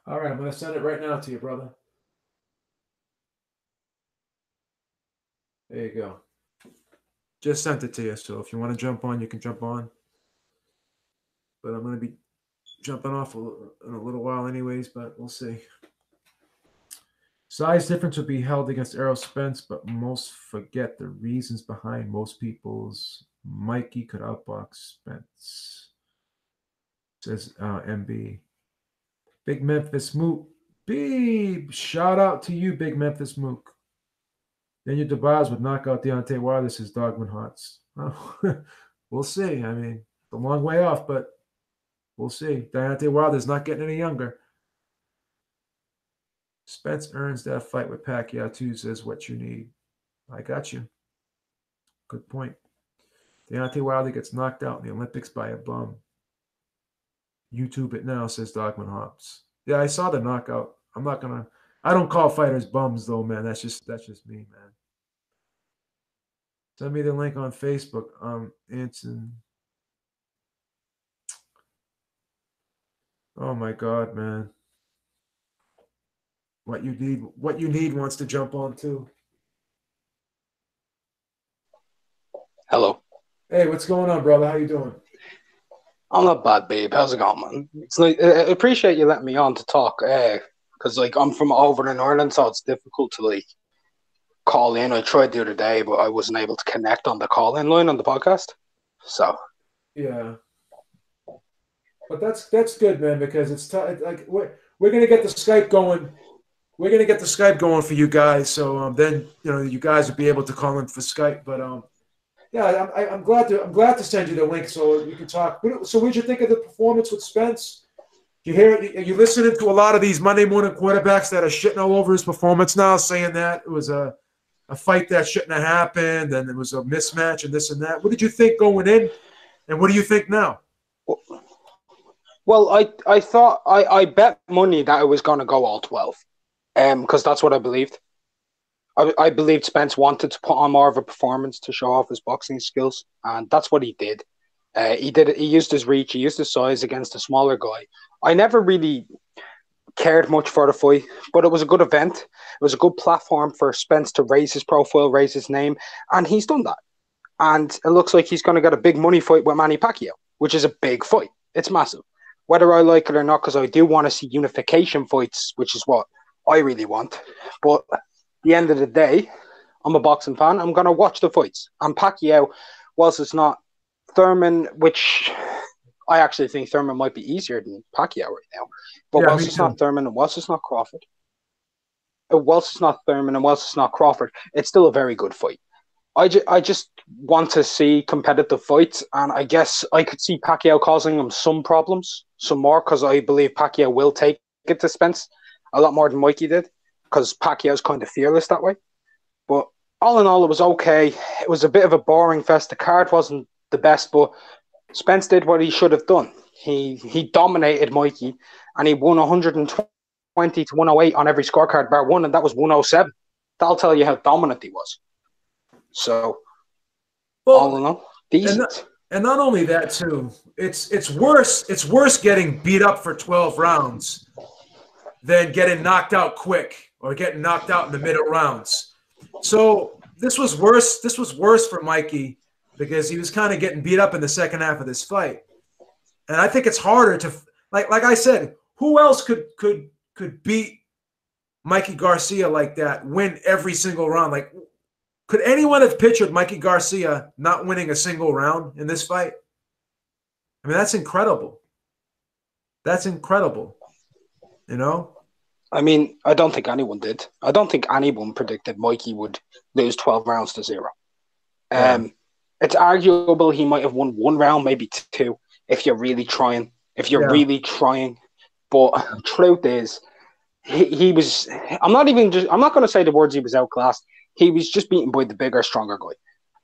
All right, I'm going to send it right now to you, brother. There you go. Just sent it to you, so if you want to jump on, you can jump on. But I'm going to be jumping off in a little while anyways, but we'll see. Size difference would be held against Errol Spence, but most forget the reasons behind most people's Mikey could outbox Spence. Says MB. Big Memphis Mook. Beeb. Shout out to you, Big Memphis Mook. Daniel DeBaz would knock out Deontay Wilder, says Dogman Hearts. Oh, we'll see. I mean, it's a long way off, but we'll see. Deontay Wilder's not getting any younger. Spence earns that fight with Pacquiao too, says what you need. I got you. Good point. Deontay Wilder gets knocked out in the Olympics by a bum. YouTube it now, says Dogman Hops. Yeah, I saw the knockout. I don't call fighters bums though, man. That's just me, man. Send me the link on Facebook. Anson. Oh my God, man. What you need wants to jump on too. Hello. Hey, what's going on, brother? How you doing? I'm not bad, babe. How's it going, man? It's like I appreciate you letting me on to talk. Because like I'm from over in Ireland, so it's difficult to like call in. I tried the other day, but I wasn't able to connect on the call-in line on the podcast. So yeah, but that's good, man, because it's like we're gonna get the Skype going. We're gonna get the Skype going for you guys, so then you guys will be able to call in for Skype. But yeah, I'm glad to send you the link so you can talk. So, what did you think of the performance with Spence? You hear it? Are you listening to a lot of these Monday morning quarterbacks that are shitting all over his performance now, saying that it was a fight that shouldn't have happened, and it was a mismatch, and this and that. What did you think going in, and what do you think now? Well, I thought I bet money that it was going to go all 12, because that's what I believed. I believed Spence wanted to put on more of a performance to show off his boxing skills, and that's what he did. He did it. He used his reach. He used his size against a smaller guy. I never really cared much for the fight, but it was a good event. It was a good platform for Spence to raise his profile, raise his name, and he's done that. And it looks like he's going to get a big money fight with Manny Pacquiao, which is a big fight. It's massive. Whether I like it or not, because I do want to see unification fights, which is what I really want. But at the end of the day, I'm a boxing fan. I'm going to watch the fights. And Pacquiao, whilst it's not Thurman, which I actually think Thurman might be easier than Pacquiao right now. But whilst it's not Thurman and whilst it's not Crawford, it's still a very good fight. I just want to see competitive fights, and I guess I could see Pacquiao causing him some problems, some more, because I believe Pacquiao will take it to Spence a lot more than Mikey did, because Pacquiao's kind of fearless that way. But all in all, it was okay. It was a bit of a boring fest. The card wasn't the best, but Spence did what he should have done. He dominated Mikey, and he won 120 to 108 on every scorecard bar one, and that was 107. That'll tell you how dominant he was. So, all in all, decent. And not only that too, it's worse getting beat up for 12 rounds than getting knocked out quick or getting knocked out in the middle rounds. So this was worse. This was worse for Mikey because he was kind of getting beat up in the second half of this fight. And I think it's harder to like I said, who else could beat Mikey Garcia like that, win every single round? Like, could anyone have pictured Mikey Garcia not winning a single round in this fight? I mean, that's incredible. That's incredible. You know? I mean, I don't think anyone did. I don't think anyone predicted Mikey would lose 12 rounds to 0. Yeah. It's arguable he might have won 1 round, maybe 2, if you're really trying. Really trying. But truth is, he was. I'm not going to say the words he was outclassed. He was just beaten by the bigger, stronger guy.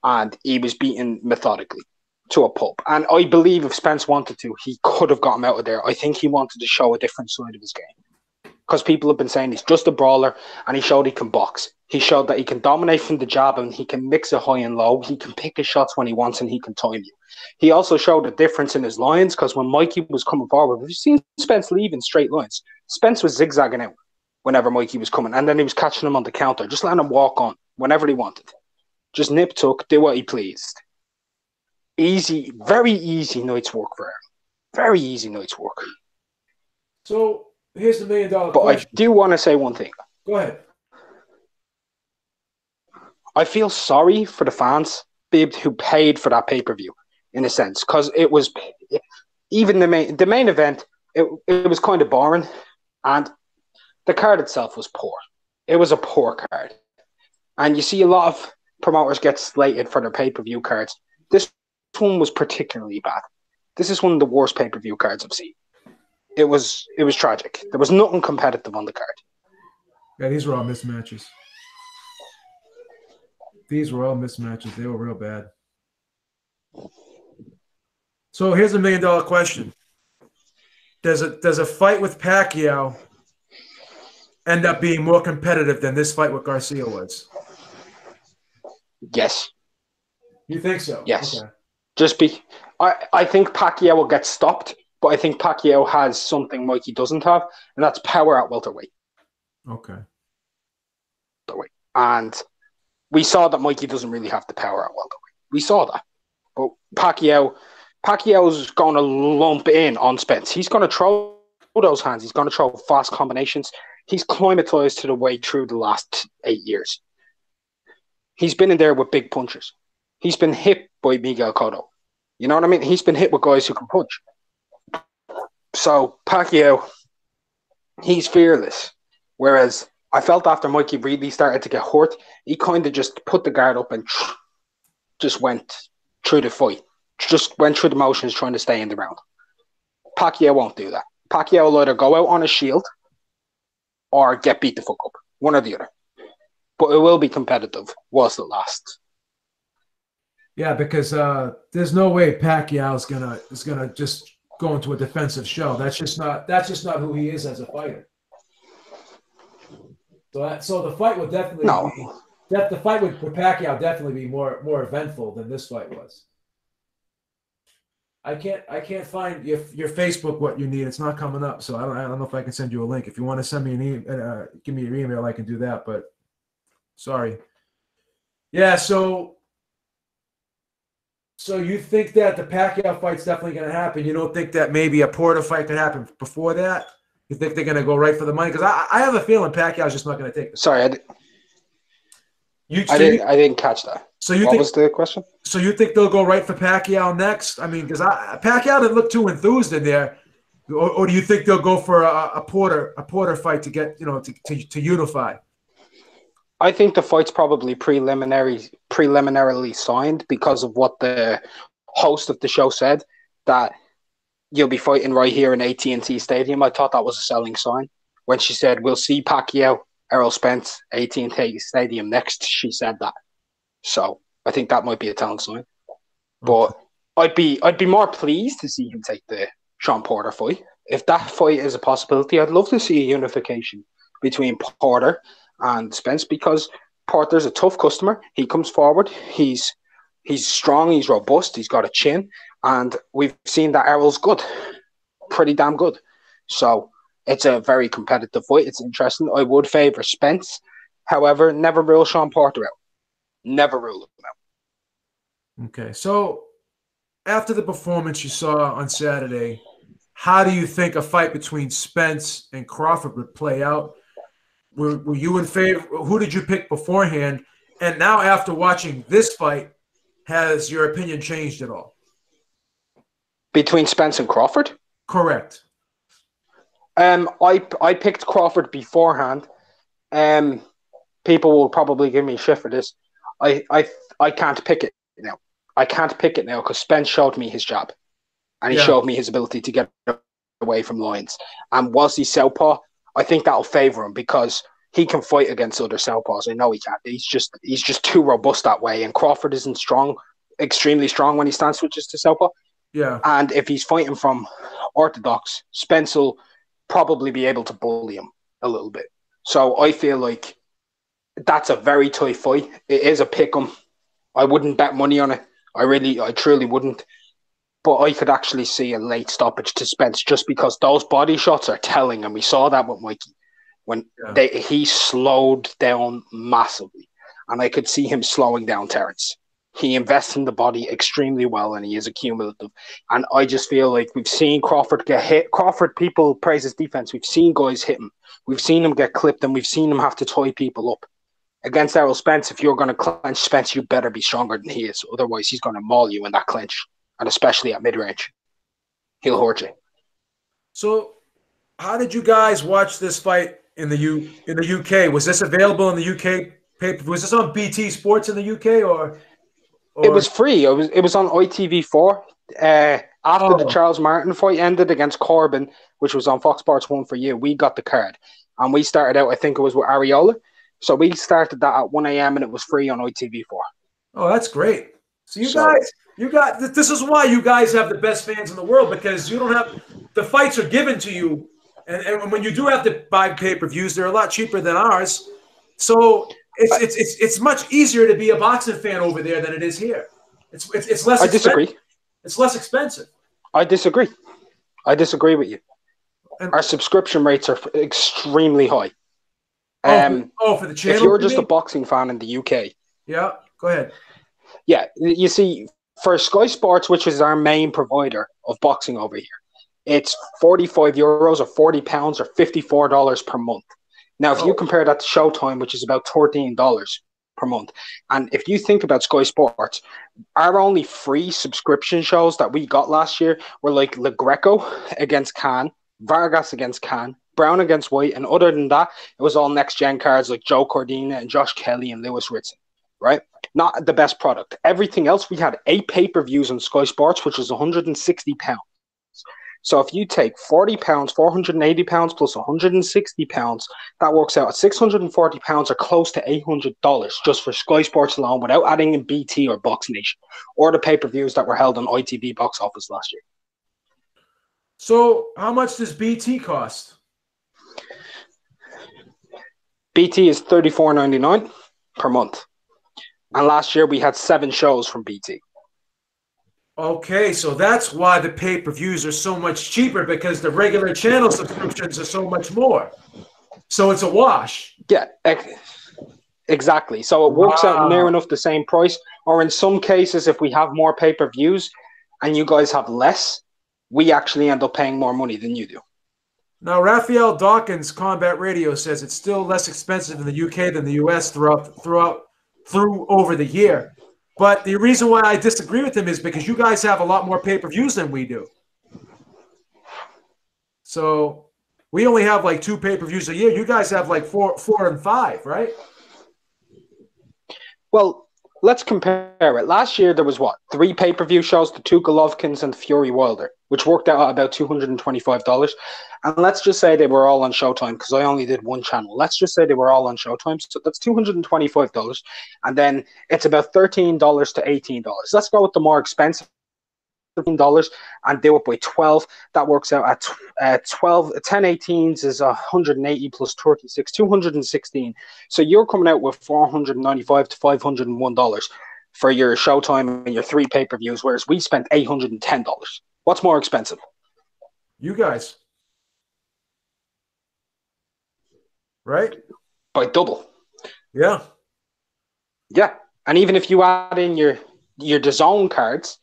And he was beaten methodically to a pulp. And I believe if Spence wanted to, he could have got him out of there. I think he wanted to show a different side of his game. because people have been saying he's just a brawler, and he showed he can box. He showed that he can dominate from the jab, and he can mix it high and low. He can pick his shots when he wants, and he can time you. He also showed a difference in his lines, because when Mikey was coming forward, we've seen Spence leave in straight lines. Spence was zigzagging out whenever Mikey was coming, and then he was catching him on the counter, just letting him walk on whenever he wanted. Just nip tuck, do what he pleased. Easy, very easy night's work for him. Very easy night's work. So here's the $1 million but question. I do want to say one thing. Go ahead. I feel sorry for the fans who paid for that pay-per-view, in a sense, because it was even the main event. It was kind of boring, and the card itself was poor. It was a poor card, and you see a lot of promoters get slated for their pay-per-view cards. This one was particularly bad. This is one of the worst pay-per-view cards I've seen. It was tragic. There was nothing competitive on the card. Yeah, these were all mismatches. These were all mismatches. They were real bad. So here's a $1 million question. Does a fight with Pacquiao end up being more competitive than this fight with Garcia was? Yes. You think so? Yes. Okay. I think Pacquiao will get stopped, but I think Pacquiao has something Mikey doesn't have, and that's power at welterweight. Okay. And we saw that Mikey doesn't really have the power at welterweight. We saw that. But Pacquiao's going to lump in on Spence. He's going to throw those hands. He's going to throw fast combinations. He's climatized to the way through the last 8 years. He's been in there with big punchers. He's been hit by Miguel Cotto. You know what I mean? He's been hit with guys who can punch. So Pacquiao, he's fearless. Whereas I felt after Mikey really started to get hurt, he kind of just put the guard up and just went through the fight. Just went through the motions trying to stay in the round. Pacquiao won't do that. Pacquiao will either go out on a shield or get beat the fuck up. One or the other. But it will be competitive whilst it lasts. Yeah, because there's no way Pacquiao is gonna just go into a defensive show. That's just not who he is as a fighter. So the fight would definitely the fight with Pacquiao definitely be more eventful than this fight was. I can't find your Facebook what you need. It's not coming up, so I don't know if I can send you a link. If you want to send me an email, give me your email, I can do that. But sorry. Yeah. So you think that the Pacquiao fight's definitely going to happen? You don't think that maybe a Porter fight could happen before that? You think they're going to go right for the money? Because I have a feeling Pacquiao's just not going to take this. Sorry, I didn't catch that. So what was the question? So you think they'll go right for Pacquiao next? I mean, because Pacquiao didn't look too enthused in there, or do you think they'll go for a Porter fight to get to unify? I think the fight's probably preliminarily signed because of what the host of the show said, that you'll be fighting right here in AT&T Stadium. I thought that was a selling sign. When she said, we'll see Pacquiao, Errol Spence, AT&T Stadium next, she said that. So I think that might be a telling sign. But I'd be more pleased to see him take the Sean Porter fight. If that fight is a possibility, I'd love to see a unification between Porter and Spence, because Porter's a tough customer. He comes forward. He's strong. He's robust. He's got a chin. And we've seen that Errol's good. Pretty damn good. So it's a very competitive fight. It's interesting. I would favour Spence. However, never rule Sean Porter out. Never rule him out. Okay. So after the performance you saw on Saturday, how do you think a fight between Spence and Crawford would play out? Were you in favor? Who did you pick beforehand? And now after watching this fight, has your opinion changed at all? Between Spence and Crawford? Correct. I picked Crawford beforehand. People will probably give me shit for this. I can't pick it now. I can't pick it now because Spence showed me his jab. And he showed me his ability to get away from lines. And whilst he's southpaw, I think that'll favour him because he can fight against other southpaws. I know he can't. He's just too robust that way. And Crawford isn't extremely strong when he stand switches to southpaw. Yeah. And if he's fighting from orthodox, Spence will probably be able to bully him a little bit. So I feel like that's a very tight fight. It is a pick 'em. I wouldn't bet money on it. I truly wouldn't. But I could actually see a late stoppage to Spence just because those body shots are telling, and we saw that with Mikey when he slowed down massively, and I could see him slowing down Terence. He invests in the body extremely well, and he is accumulative. And I just feel like we've seen Crawford get hit. Crawford, people praise his defense. We've seen guys hit him. We've seen him get clipped, and we've seen him have to tie people up. Against Errol Spence, if you're going to clench Spence, you better be stronger than he is. Otherwise, he's going to maul you in that clinch, and especially at mid-range. He'll hurt you. So, how did you guys watch this fight in the UK? Was this available in the UK? Was this on BT Sports in the UK or? It was free. It was on ITV4. After the Charles Martin fight ended against Corbin, which was on Fox Sports 1 for you, we got the card. And we started out, I think it was with Ariola. So we started that at 1 a.m. and it was free on ITV4. Oh, that's great. So this is why you guys have the best fans in the world, because you don't have the fights are given to you, and when you do have to buy pay-per-views, they're a lot cheaper than ours. So it's much easier to be a boxing fan over there than it is here. It's less. I disagree. It's less expensive. I disagree. I disagree with you. Our subscription rates are extremely high. For the channel. If you're just a boxing fan in the UK. Yeah, go ahead. Yeah, you see, for Sky Sports, which is our main provider of boxing over here, it's €45 or £40 or $54 per month. Now, if you compare that to Showtime, which is about $13 per month, and if you think about Sky Sports, our only free subscription shows that we got last year were like Le Greco against Khan, Vargas against Khan, Brown against White, and other than that, it was all next-gen cards like Joe Cordina and Josh Kelly and Lewis Ritson, right? Not the best product. Everything else, we had 8 pay-per-views on Sky Sports, which was £160. So if you take £40, £480 plus £160, that works out at £640 or close to $800 just for Sky Sports alone, without adding in BT or Box Nation or the pay-per-views that were held on ITV box office last year. So how much does BT cost? BT is $34.99 per month. And last year we had 7 shows from BT. Okay, so that's why the pay-per-views are so much cheaper, because the regular channel subscriptions are so much more. So it's a wash. Yeah, exactly. So it works out near enough the same price. Or in some cases, if we have more pay-per-views and you guys have less, we actually end up paying more money than you do. Now, Raphael Dawkins, Combat Radio, says it's still less expensive in the UK than the US through over the year. But the reason why I disagree with him is because you guys have a lot more pay-per-views than we do. So we only have like 2 pay-per-views a year. You guys have like 4 and 5, right? Well, let's compare it. Last year there was 3 pay-per-view shows, the 2 Golovkins and Fury Wilder, which worked out at about $225. And let's just say they were all on Showtime, because I only did one channel. Let's just say they were all on Showtime. So that's $225. And then it's about $13 to $18. Let's go with the more expensive $13 and do it by 12. That works out at 12. 10 18s is 180 plus 36, 216. So you're coming out with $495 to $501 for your Showtime and your 3 pay-per-views, whereas we spent $810. What's more expensive? You guys. Right? By double. Yeah. Yeah. And even if you add in your DAZN cards,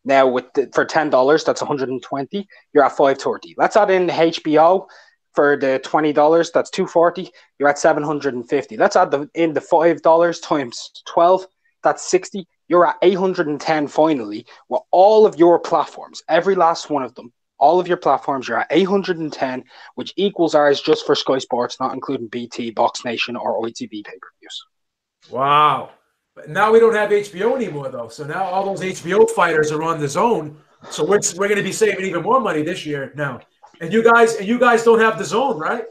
now for $10, that's $120. You're at $530. Let's add in the HBO for the $20. That's $240. You're at $750. Let's add in the $5 times 12. That's $60. You're at $810 finally with all of your platforms, every last one of them. All of your platforms, you're at $810, which equals ours just for Sky Sports, not including BT, Box Nation, or ITV pay-per-views. Wow. But now we don't have HBO anymore, though. So now all those HBO fighters are on DAZN. So we're going to be saving even more money this year now. And you guys don't have DAZN, right?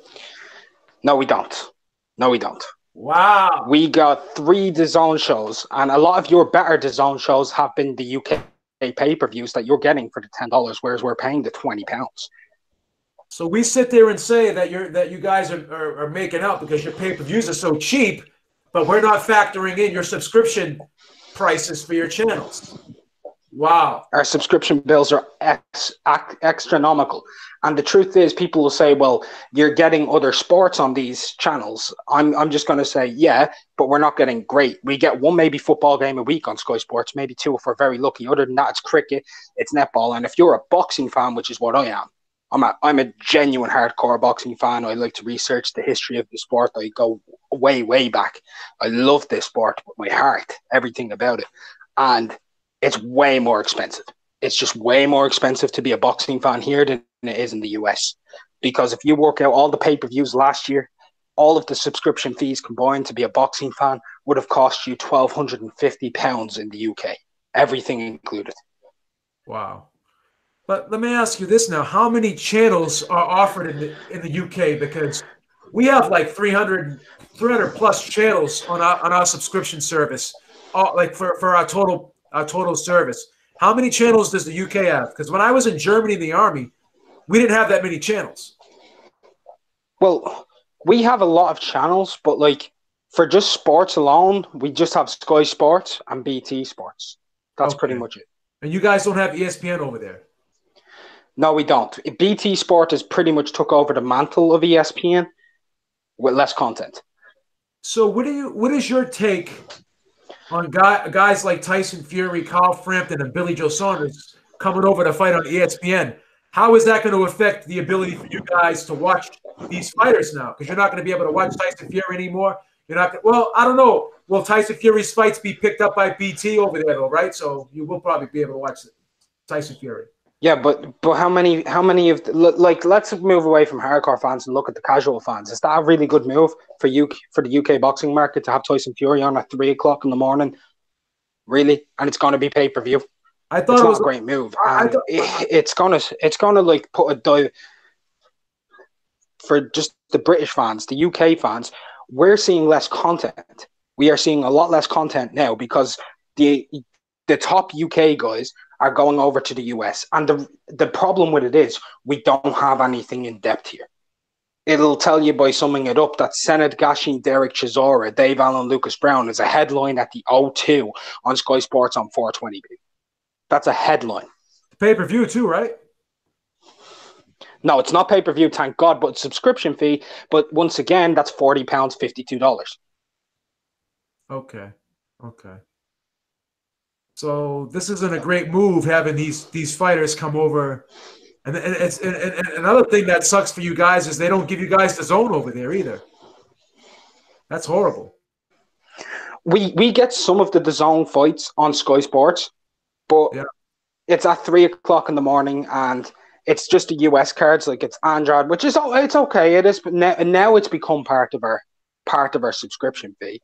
No, we don't. No, we don't. Wow. We got 3 DAZN shows, and a lot of your better DAZN shows have been the UK pay-per-views that you're getting for the $10, whereas we're paying the £20. So we sit there and say that you guys are making out because your pay-per-views are so cheap, but we're not factoring in your subscription prices for your channels. Wow. Our subscription bills are astronomical. And the truth is, people will say, well, you're getting other sports on these channels. I'm just going to say, yeah, but we're not getting great. We get one maybe football game a week on Sky Sports, maybe two if we're very lucky. Other than that, it's cricket, it's netball. And if you're a boxing fan, which is what I am, I'm a genuine hardcore boxing fan. I like to research the history of the sport. I go way, way back. I love this sport with my heart, everything about it. And it's way more expensive. It's just way more expensive to be a boxing fan here than it is in the US. Because if you work out all the pay-per-views last year, all of the subscription fees combined to be a boxing fan would have cost you £1,250 in the UK. Everything included. Wow. But let me ask you this now. How many channels are offered in the UK? Because we have like 300 plus channels on our subscription service, like for our total service. How many channels does the UK have? Because when I was in Germany in the Army, we didn't have that many channels. Well, we have a lot of channels, but like for just sports alone, we just have Sky Sports and BT Sports. That's pretty much it. And you guys don't have ESPN over there? No, we don't. BT Sport has pretty much took over the mantle of ESPN with less content. So what is your take on guys like Tyson Fury, Carl Frampton, and Billy Joe Saunders coming over to fight on ESPN? How is that going to affect the ability for you guys to watch these fighters now? Because you're not going to be able to watch Tyson Fury anymore. You're not. Well, I don't know. Will Tyson Fury's fights be picked up by BT over there, though, right? So you will probably be able to watch Tyson Fury. Yeah, but how many of like let's move away from hardcore fans and look at the casual fans. Is that a really good move for the UK boxing market to have Tyson Fury on at 3 o'clock in the morning? Really? And it's going to be pay-per-view. I thought it was a great move. It's gonna like put a dive for just the British fans, the UK fans. We're seeing less content. We are seeing a lot less content now because the top UK guys are going over to the US. And the problem with it is we don't have anything in depth here. It'll tell you by summing it up that Senate Gashi, Derek Chisora, Dave Allen, Lucas Brown is a headline at the O2 on Sky Sports on 420. That's a headline. Pay-per-view too, right? No, it's not pay-per-view, thank God, but it's subscription fee. But once again, that's £40, $52. Okay. So this isn't a great move having these fighters come over, and another thing that sucks for you guys is they don't give you guys the zone over there either. That's horrible. We get some of the DAZN fights on Sky Sports, but it's at 3 o'clock in the morning, and it's just the US cards. Like it's Android, which is it's okay. It is, but now it's become part of our subscription fee.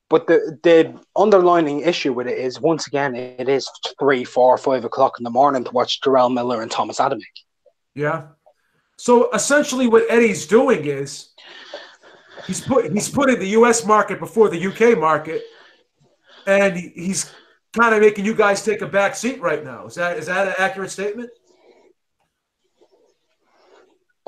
But the underlining issue with it is, once again, it is 3, 4, 5 o'clock in the morning to watch Jarrell Miller and Thomas Adamick. Yeah. So essentially, what Eddie's doing is he's putting the U.S. market before the U.K. market, and he's kind of making you guys take a back seat right now. Is that an accurate statement?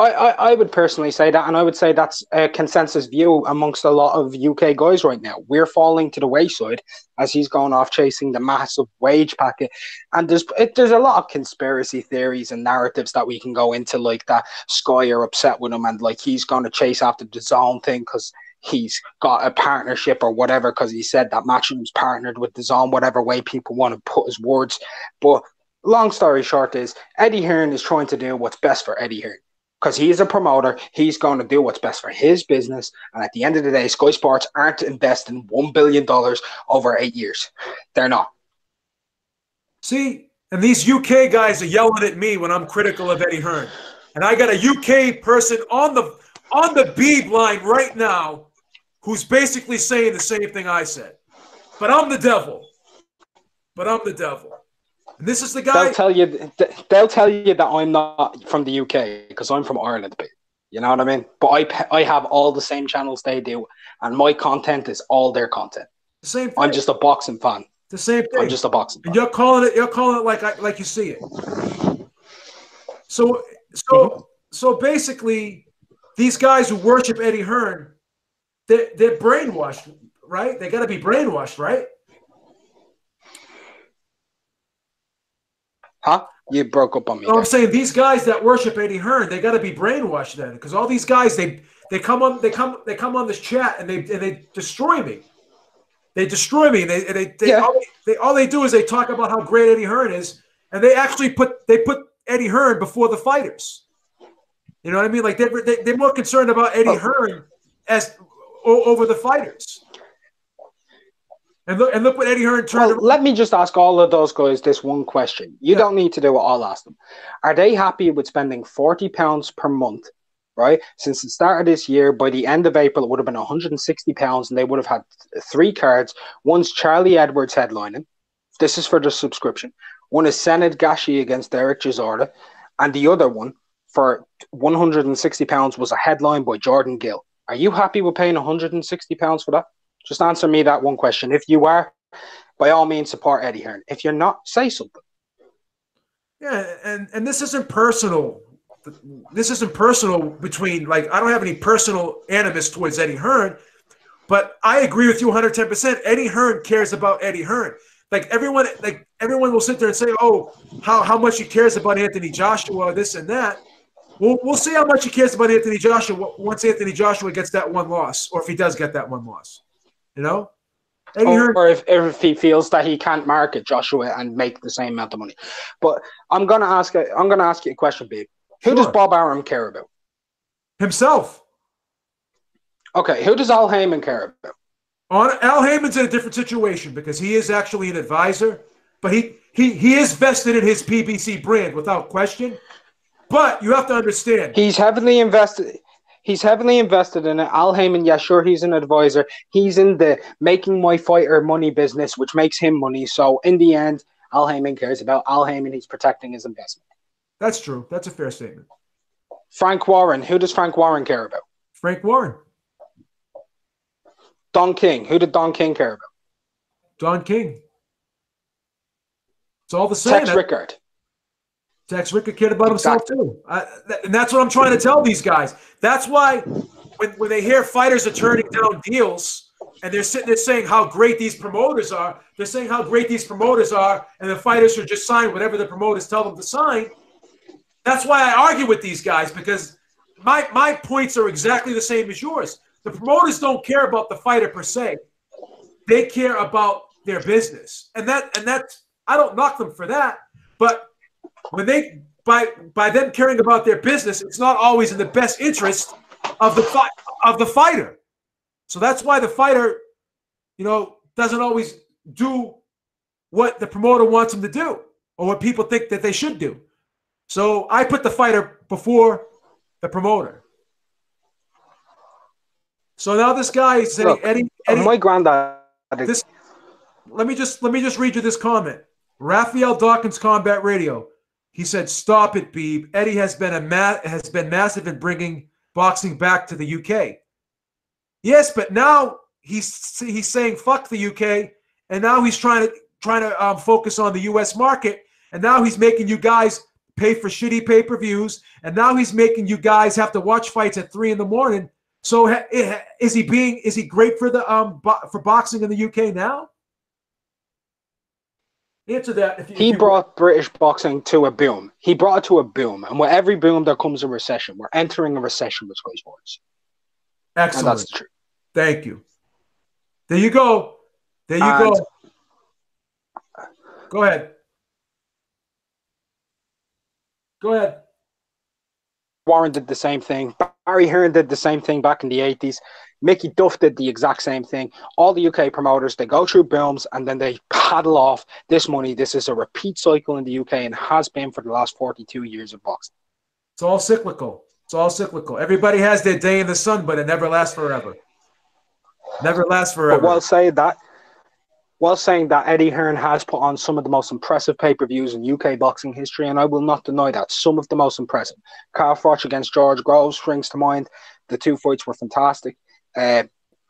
I would personally say that, and I would say that's a consensus view amongst a lot of UK guys right now. We're falling to the wayside as he's going off chasing the massive wage packet. And there's a lot of conspiracy theories and narratives that we can go into, like that Sky are upset with him and like he's going to chase after the DAZN thing because he's got a partnership or whatever, because he said that Matchroom's partnered with DAZN, whatever way people want to put his words. But long story short is Eddie Hearn is trying to do what's best for Eddie Hearn. Because he is a promoter, he's going to do what's best for his business. And at the end of the day, Sky Sports aren't investing $1 billion over 8 years. They're not. See, and these UK guys are yelling at me when I'm critical of Eddie Hearn. And I got a UK person on the Beeb line right now who's basically saying the same thing I said. But I'm the devil. And this is the guy. They'll tell you that I'm not from the UK because I'm from Ireland. You know what I mean? But I have all the same channels they do, and my content is all their content. The same thing. I'm just a boxing fan. The same thing. I'm just a boxing fan. And you're calling it like you see it. So So basically, these guys who worship Eddie Hearn, they're brainwashed, right? They got to be brainwashed, right? Huh? You broke up on me. I'm saying these guys that worship Eddie Hearn, they got to be brainwashed then, because all these guys they come on this chat and they destroy me. They destroy me. All they do is they talk about how great Eddie Hearn is, and they actually put Eddie Hearn before the fighters. You know what I mean? Like they're more concerned about Eddie Hearn over the fighters. And look what Eddie Hearn turned around. Let me just ask all of those guys this one question. You don't need to do what I'll ask them. Are they happy with spending £40 per month, right? Since the start of this year, by the end of April, it would have been £160, and they would have had 3 cards. One's Charlie Edwards headlining. This is for the subscription. One is Sened Gashi against Derek Chisora, and the other one for £160 was a headline by Jordan Gill. Are you happy with paying £160 for that? Just answer me that one question. If you are, by all means, support Eddie Hearn. If you're not, say something. Yeah, and this isn't personal. This isn't personal between, like, I don't have any personal animus towards Eddie Hearn, but I agree with you 110%. Eddie Hearn cares about Eddie Hearn. Everyone will sit there and say, oh, how much he cares about Anthony Joshua, this and that. We'll see how much he cares about Anthony Joshua once Anthony Joshua gets that one loss, or if he does get that one loss. You know? Or if he feels that he can't market Joshua and make the same amount of money. But I'm gonna ask you a question, babe. Who does Bob Arum care about? Himself. Okay, who does Al Heyman care about? Al Heyman's in a different situation because he is actually an advisor, but he is vested in his PBC brand without question. But you have to understand, he's heavily invested. He's heavily invested in it. Al Heyman, yeah, sure, he's an advisor. He's in the making my fighter money business, which makes him money. So in the end, Al Heyman cares about Al Heyman. He's protecting his investment. That's true. That's a fair statement. Frank Warren. Who does Frank Warren care about? Frank Warren. Don King. Who did Don King care about? Don King. It's all the same. Tex Rickard. Tex Rickard cared about himself too. And that's what I'm trying to tell these guys. That's why when they hear fighters are turning down deals and they're sitting there saying how great these promoters are, they're saying how great these promoters are, and the fighters should just sign whatever the promoters tell them to sign. That's why I argue with these guys, because my points are exactly the same as yours. The promoters don't care about the fighter per se. They care about their business. And that's I don't knock them for that, but when they by them caring about their business, it's not always in the best interest of the fighter. So that's why the fighter, doesn't always do what the promoter wants him to do or what people think that they should do. So I put the fighter before the promoter. So now this guy is saying, Look, Eddie, my granddad. Let me just read you this comment. Raphael Dawkins, Combat Radio. He said, "Stop it, Beeb. Eddie has been massive in bringing boxing back to the UK." Yes, but now he's saying fuck the UK, and now he's trying to focus on the US market, and now he's making you guys pay for shitty pay-per-views, and now he's making you guys have to watch fights at 3 a.m. So is he great for the for boxing in the UK now? Answer that. He brought British boxing to a boom. He brought it to a boom. And with every boom, there comes a recession. We're entering a recession with Sky Sports. Excellent. And that's the truth. Thank you. There you go. Go. Go ahead. Go ahead. Warren did the same thing. Barry Hearn did the same thing back in the 80s. Mickey Duff did the exact same thing. All the UK promoters, they go through booms and then they paddle off this money. This is a repeat cycle in the UK and has been for the last 42 years of boxing. It's all cyclical. Everybody has their day in the sun, but it never lasts forever. Never lasts forever. But while saying that, Eddie Hearn has put on some of the most impressive pay-per-views in UK boxing history, and I will not deny that. Some of the most impressive. Carl Froch against George Groves springs to mind. The 2 fights were fantastic.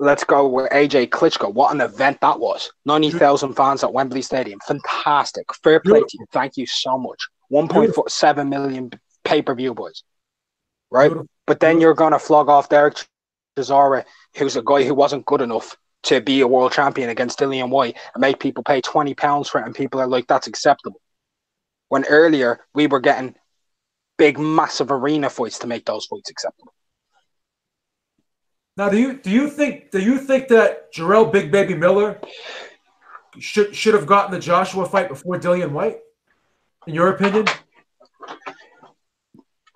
Let's go with AJ Klitschko. What an event that was. 90,000 fans at Wembley Stadium. Fantastic. Fair play to you. Thank you so much. 1.7 million pay-per-view, boys. right? Beautiful. But then Beautiful. you're going to flog off Derek Chisora, who's a guy who wasn't good enough to be a world champion against Dillian White and make people pay £20 for it, and people are like, that's acceptable. When earlier we were getting big, massive arena fights to make those fights acceptable. Now, do you think that Jarrell Big Baby Miller should have gotten the Joshua fight before Dillian White? In your opinion?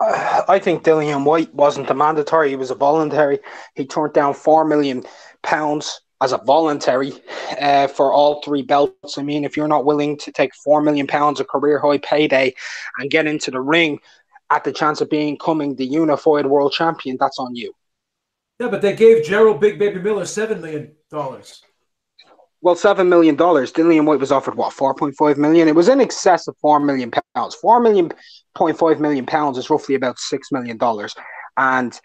I think Dillian White wasn't a mandatory; he was a voluntary. He turned down £4 million as a voluntary for all three belts. I mean, if you're not willing to take £4 million, a career high payday, and get into the ring at the chance of becoming the unified world champion, that's on you. Yeah, but they gave Gerald Big Baby Miller $7 million. Well, $7 million. Dillian White was offered what, 4.5 million? It was in excess of £4 million. £4.5 million is roughly about $6 million. And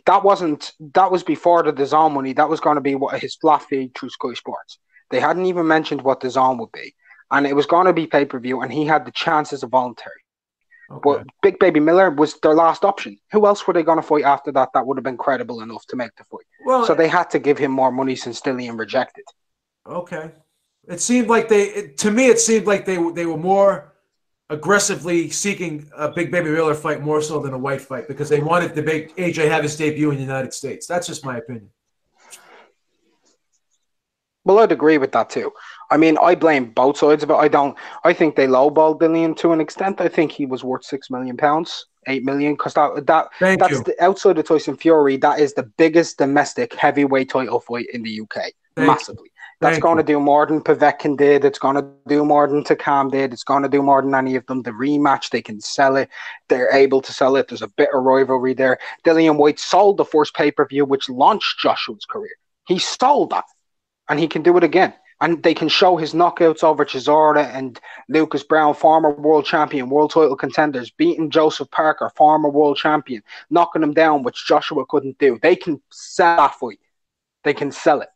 that was before the DAZN money. That was going to be what his flat fee through Sky Sports. They hadn't even mentioned what DAZN would be. And it was going to be pay-per-view, and he had the chance as a voluntary. Okay. But Big Baby Miller was their last option. Who else were they going to fight after that that would have been credible enough to make the fight? Well, so they had to give him more money since Dillian rejected. Okay. It seemed like to me, it seemed like they were more aggressively seeking a Big Baby Miller fight more so than a White fight because they wanted to make AJ have his debut in the United States. That's just my opinion. Well, I'd agree with that too. I mean, I blame both sides of it. I think they lowballed Dillian to an extent. I think he was worth £6 million, £8 million, because that's outside of Tyson Fury. That is the biggest domestic heavyweight title fight in the UK, massively. That's going to do more than Povetkin did. It's going to do more than Takam did. It's going to do more than any of them. The rematch, they can sell it. They're able to sell it. There's a bit of rivalry there. Dillian White sold the first pay-per-view, which launched Joshua's career. He sold that, and he can do it again. And they can show his knockouts over Chisora and Lucas Brown, former world champion, world title contenders, beating Joseph Parker, former world champion, knocking him down, which Joshua couldn't do. They can sell that fight. They can sell it.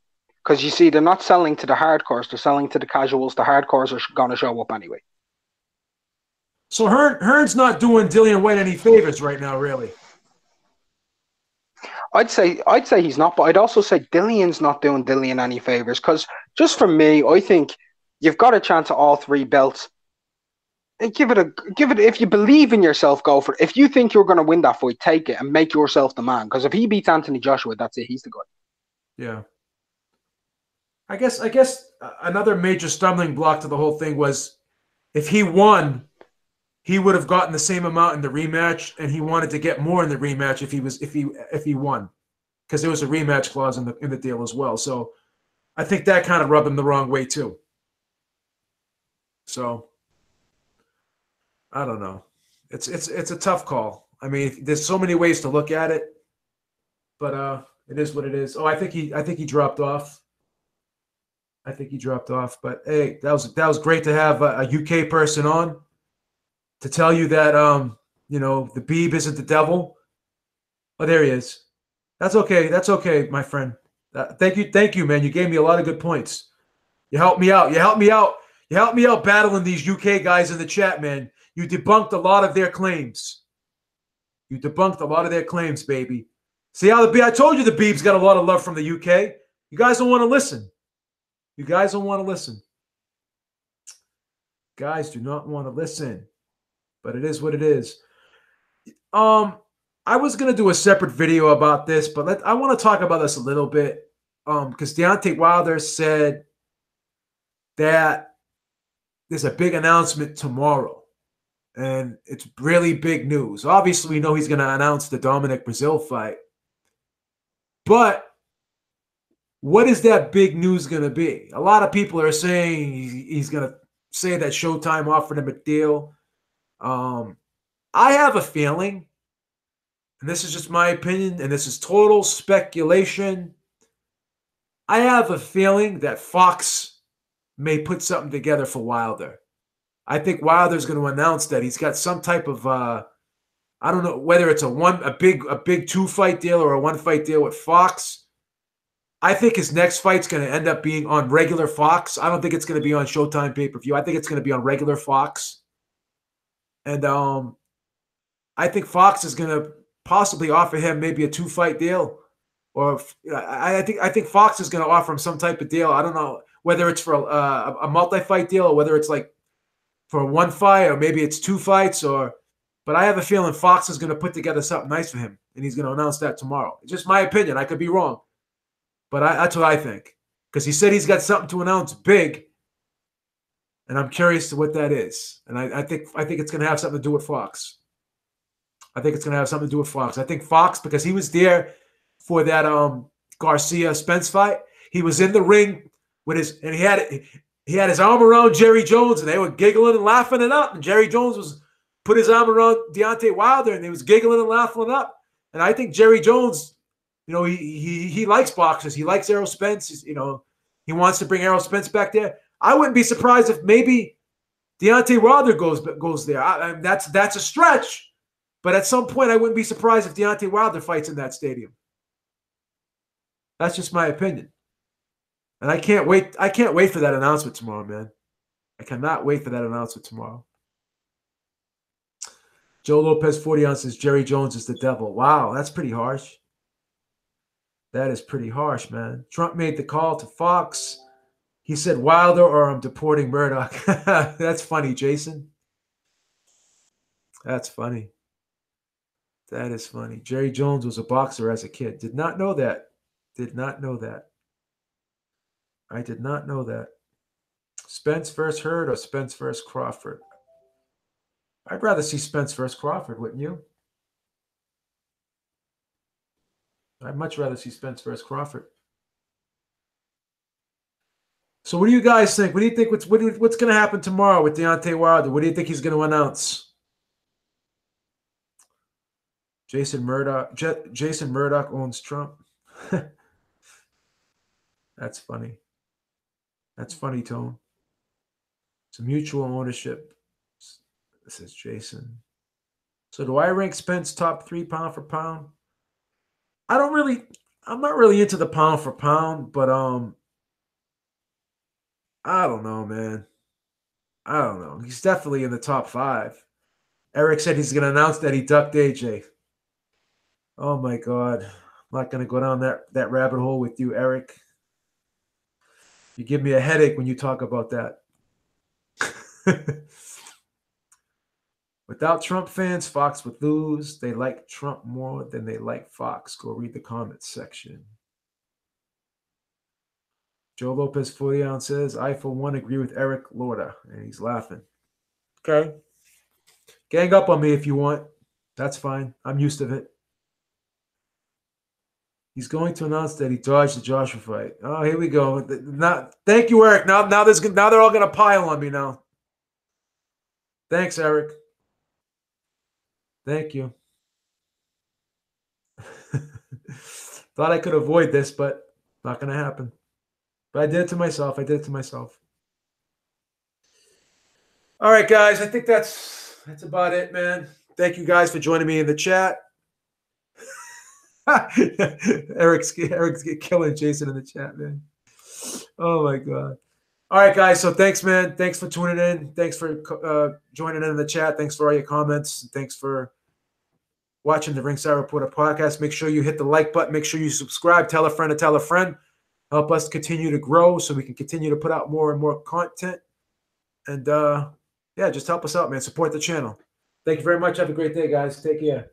Because you see, they're not selling to the hardcores, they're selling to the casuals. The hardcores are going to show up anyway. So Hearn's not doing Dillian White any favors right now, really. I'd say he's not, but I'd also say Dillian's not doing Dillian any favors. Because just for me, I think you've got a chance at all three belts. Give it. If you believe in yourself, go for it. If you think you're going to win that fight, take it and make yourself the man. Because if he beats Anthony Joshua, that's it. He's the guy. Yeah. I guess another major stumbling block to the whole thing was if he won, he would have gotten the same amount in the rematch, and he wanted to get more in the rematch if he won, because there was a rematch clause in the deal as well. So I think that kind of rubbed him the wrong way too. So I don't know. It's a tough call. I mean, there's so many ways to look at it, but it is what it is. Oh, I think he dropped off. But hey, that was great to have a UK person on to tell you that the Beeb isn't the devil. Oh, there he is. That's okay, my friend. Thank you, man. You gave me a lot of good points. You helped me out. You helped me out battling these UK guys in the chat, man. You debunked a lot of their claims. Baby. See how I told you the Beeb's got a lot of love from the UK. You guys don't want to listen. Guys do not want to listen. But it is what it is. I was going to do a separate video about this, but I want to talk about this a little bit. Because Deontay Wilder said that there's a big announcement tomorrow. And it's really big news. Obviously, we know he's going to announce the Dominic Brazil fight. But what is that big news going to be? A lot of people are saying he's going to say that Showtime offered him a deal. I have a feeling, and this is just my opinion, and this is total speculation. I have a feeling that Fox may put something together for Wilder. I think Wilder's going to announce that he's got some type of I don't know whether it's a big 2-fight deal or a 1-fight deal with Fox. I think his next fight's going to end up being on regular Fox. I don't think it's going to be on Showtime pay-per-view. I think it's going to be on regular Fox. And I think Fox is going to possibly offer him maybe a 2-fight deal, or I think Fox is going to offer him some type of deal. I don't know whether it's for a multi-fight deal or whether it's like for 1 fight or maybe it's 2 fights but I have a feeling Fox is going to put together something nice for him, and he's going to announce that tomorrow. It's just my opinion. I could be wrong, but that's what I think, because he said he's got something to announce big, and I'm curious to what that is. And I think it's going to have something to do with Fox. I think it's going to have something to do with Fox. I think Fox, because he was there for that Garcia Spence fight. He was in the ring with and he had his arm around Jerry Jones, and they were giggling and laughing it up. And Jerry Jones put his arm around Deontay Wilder, and he was giggling and laughing it up. And I think Jerry Jones, he likes boxers. He likes Errol Spence. He wants to bring Errol Spence back there. I wouldn't be surprised if maybe Deontay Wilder goes there. That's a stretch, but at some point I wouldn't be surprised if Deontay Wilder fights in that stadium. That's just my opinion. And I can't wait. I can't wait for that announcement tomorrow, man. I cannot wait for that announcement tomorrow. Joe Lopez 40 ounces. Jerry Jones is the devil. Wow, that's pretty harsh. That is pretty harsh, man. Trump made the call to Fox. He said Wilder or I'm deporting Murdoch. That's funny, Jason. That's funny. That is funny. Jerry Jones was a boxer as a kid. Did not know that. Did not know that. I did not know that. Spence versus Hurd or Spence versus Crawford? I'd rather see Spence versus Crawford, wouldn't you? I'd much rather see Spence versus Crawford. So what do you guys think? What do you think? What's going to happen tomorrow with Deontay Wilder? What do you think he's going to announce? Jason Murdoch owns Trump. That's funny. That's funny, Tone. It's a mutual ownership. This is Jason. So do I rank Spence top 3 pound for pound? I'm not really into the pound for pound, but I don't know, man. I don't know. He's definitely in the top 5. Eric said he's going to announce that he ducked AJ. Oh my God. I'm not going to go down that rabbit hole with you, Eric. You give me a headache when you talk about that. Without Trump fans, Fox would lose. They like Trump more than they like Fox. Go read the comments section. Joe Lopez 40 ounce says, I for one agree with Eric Lorda. And he's laughing. Okay. Gang up on me if you want. That's fine. I'm used to it. He's going to announce that he dodged the Joshua fight. Oh, here we go. Now, thank you, Eric. Now they're all going to pile on me now. Thanks, Eric. Thank you. Thought I could avoid this, but not going to happen. But I did it to myself. All right, guys. I think that's about it, man. Thank you guys for joining me in the chat. Eric's killing Jason in the chat, man. Oh my God. All right, guys. So thanks, man. Thanks for tuning in. Thanks for joining in the chat. Thanks for all your comments. Thanks for watching the Ringside Reporter podcast. Make sure you hit the like button. Make sure you subscribe. Tell a friend to tell a friend. Help us continue to grow so we can continue to put out more and more content. And yeah, just help us out, man. Support the channel. Thank you very much. Have a great day, guys. Take care.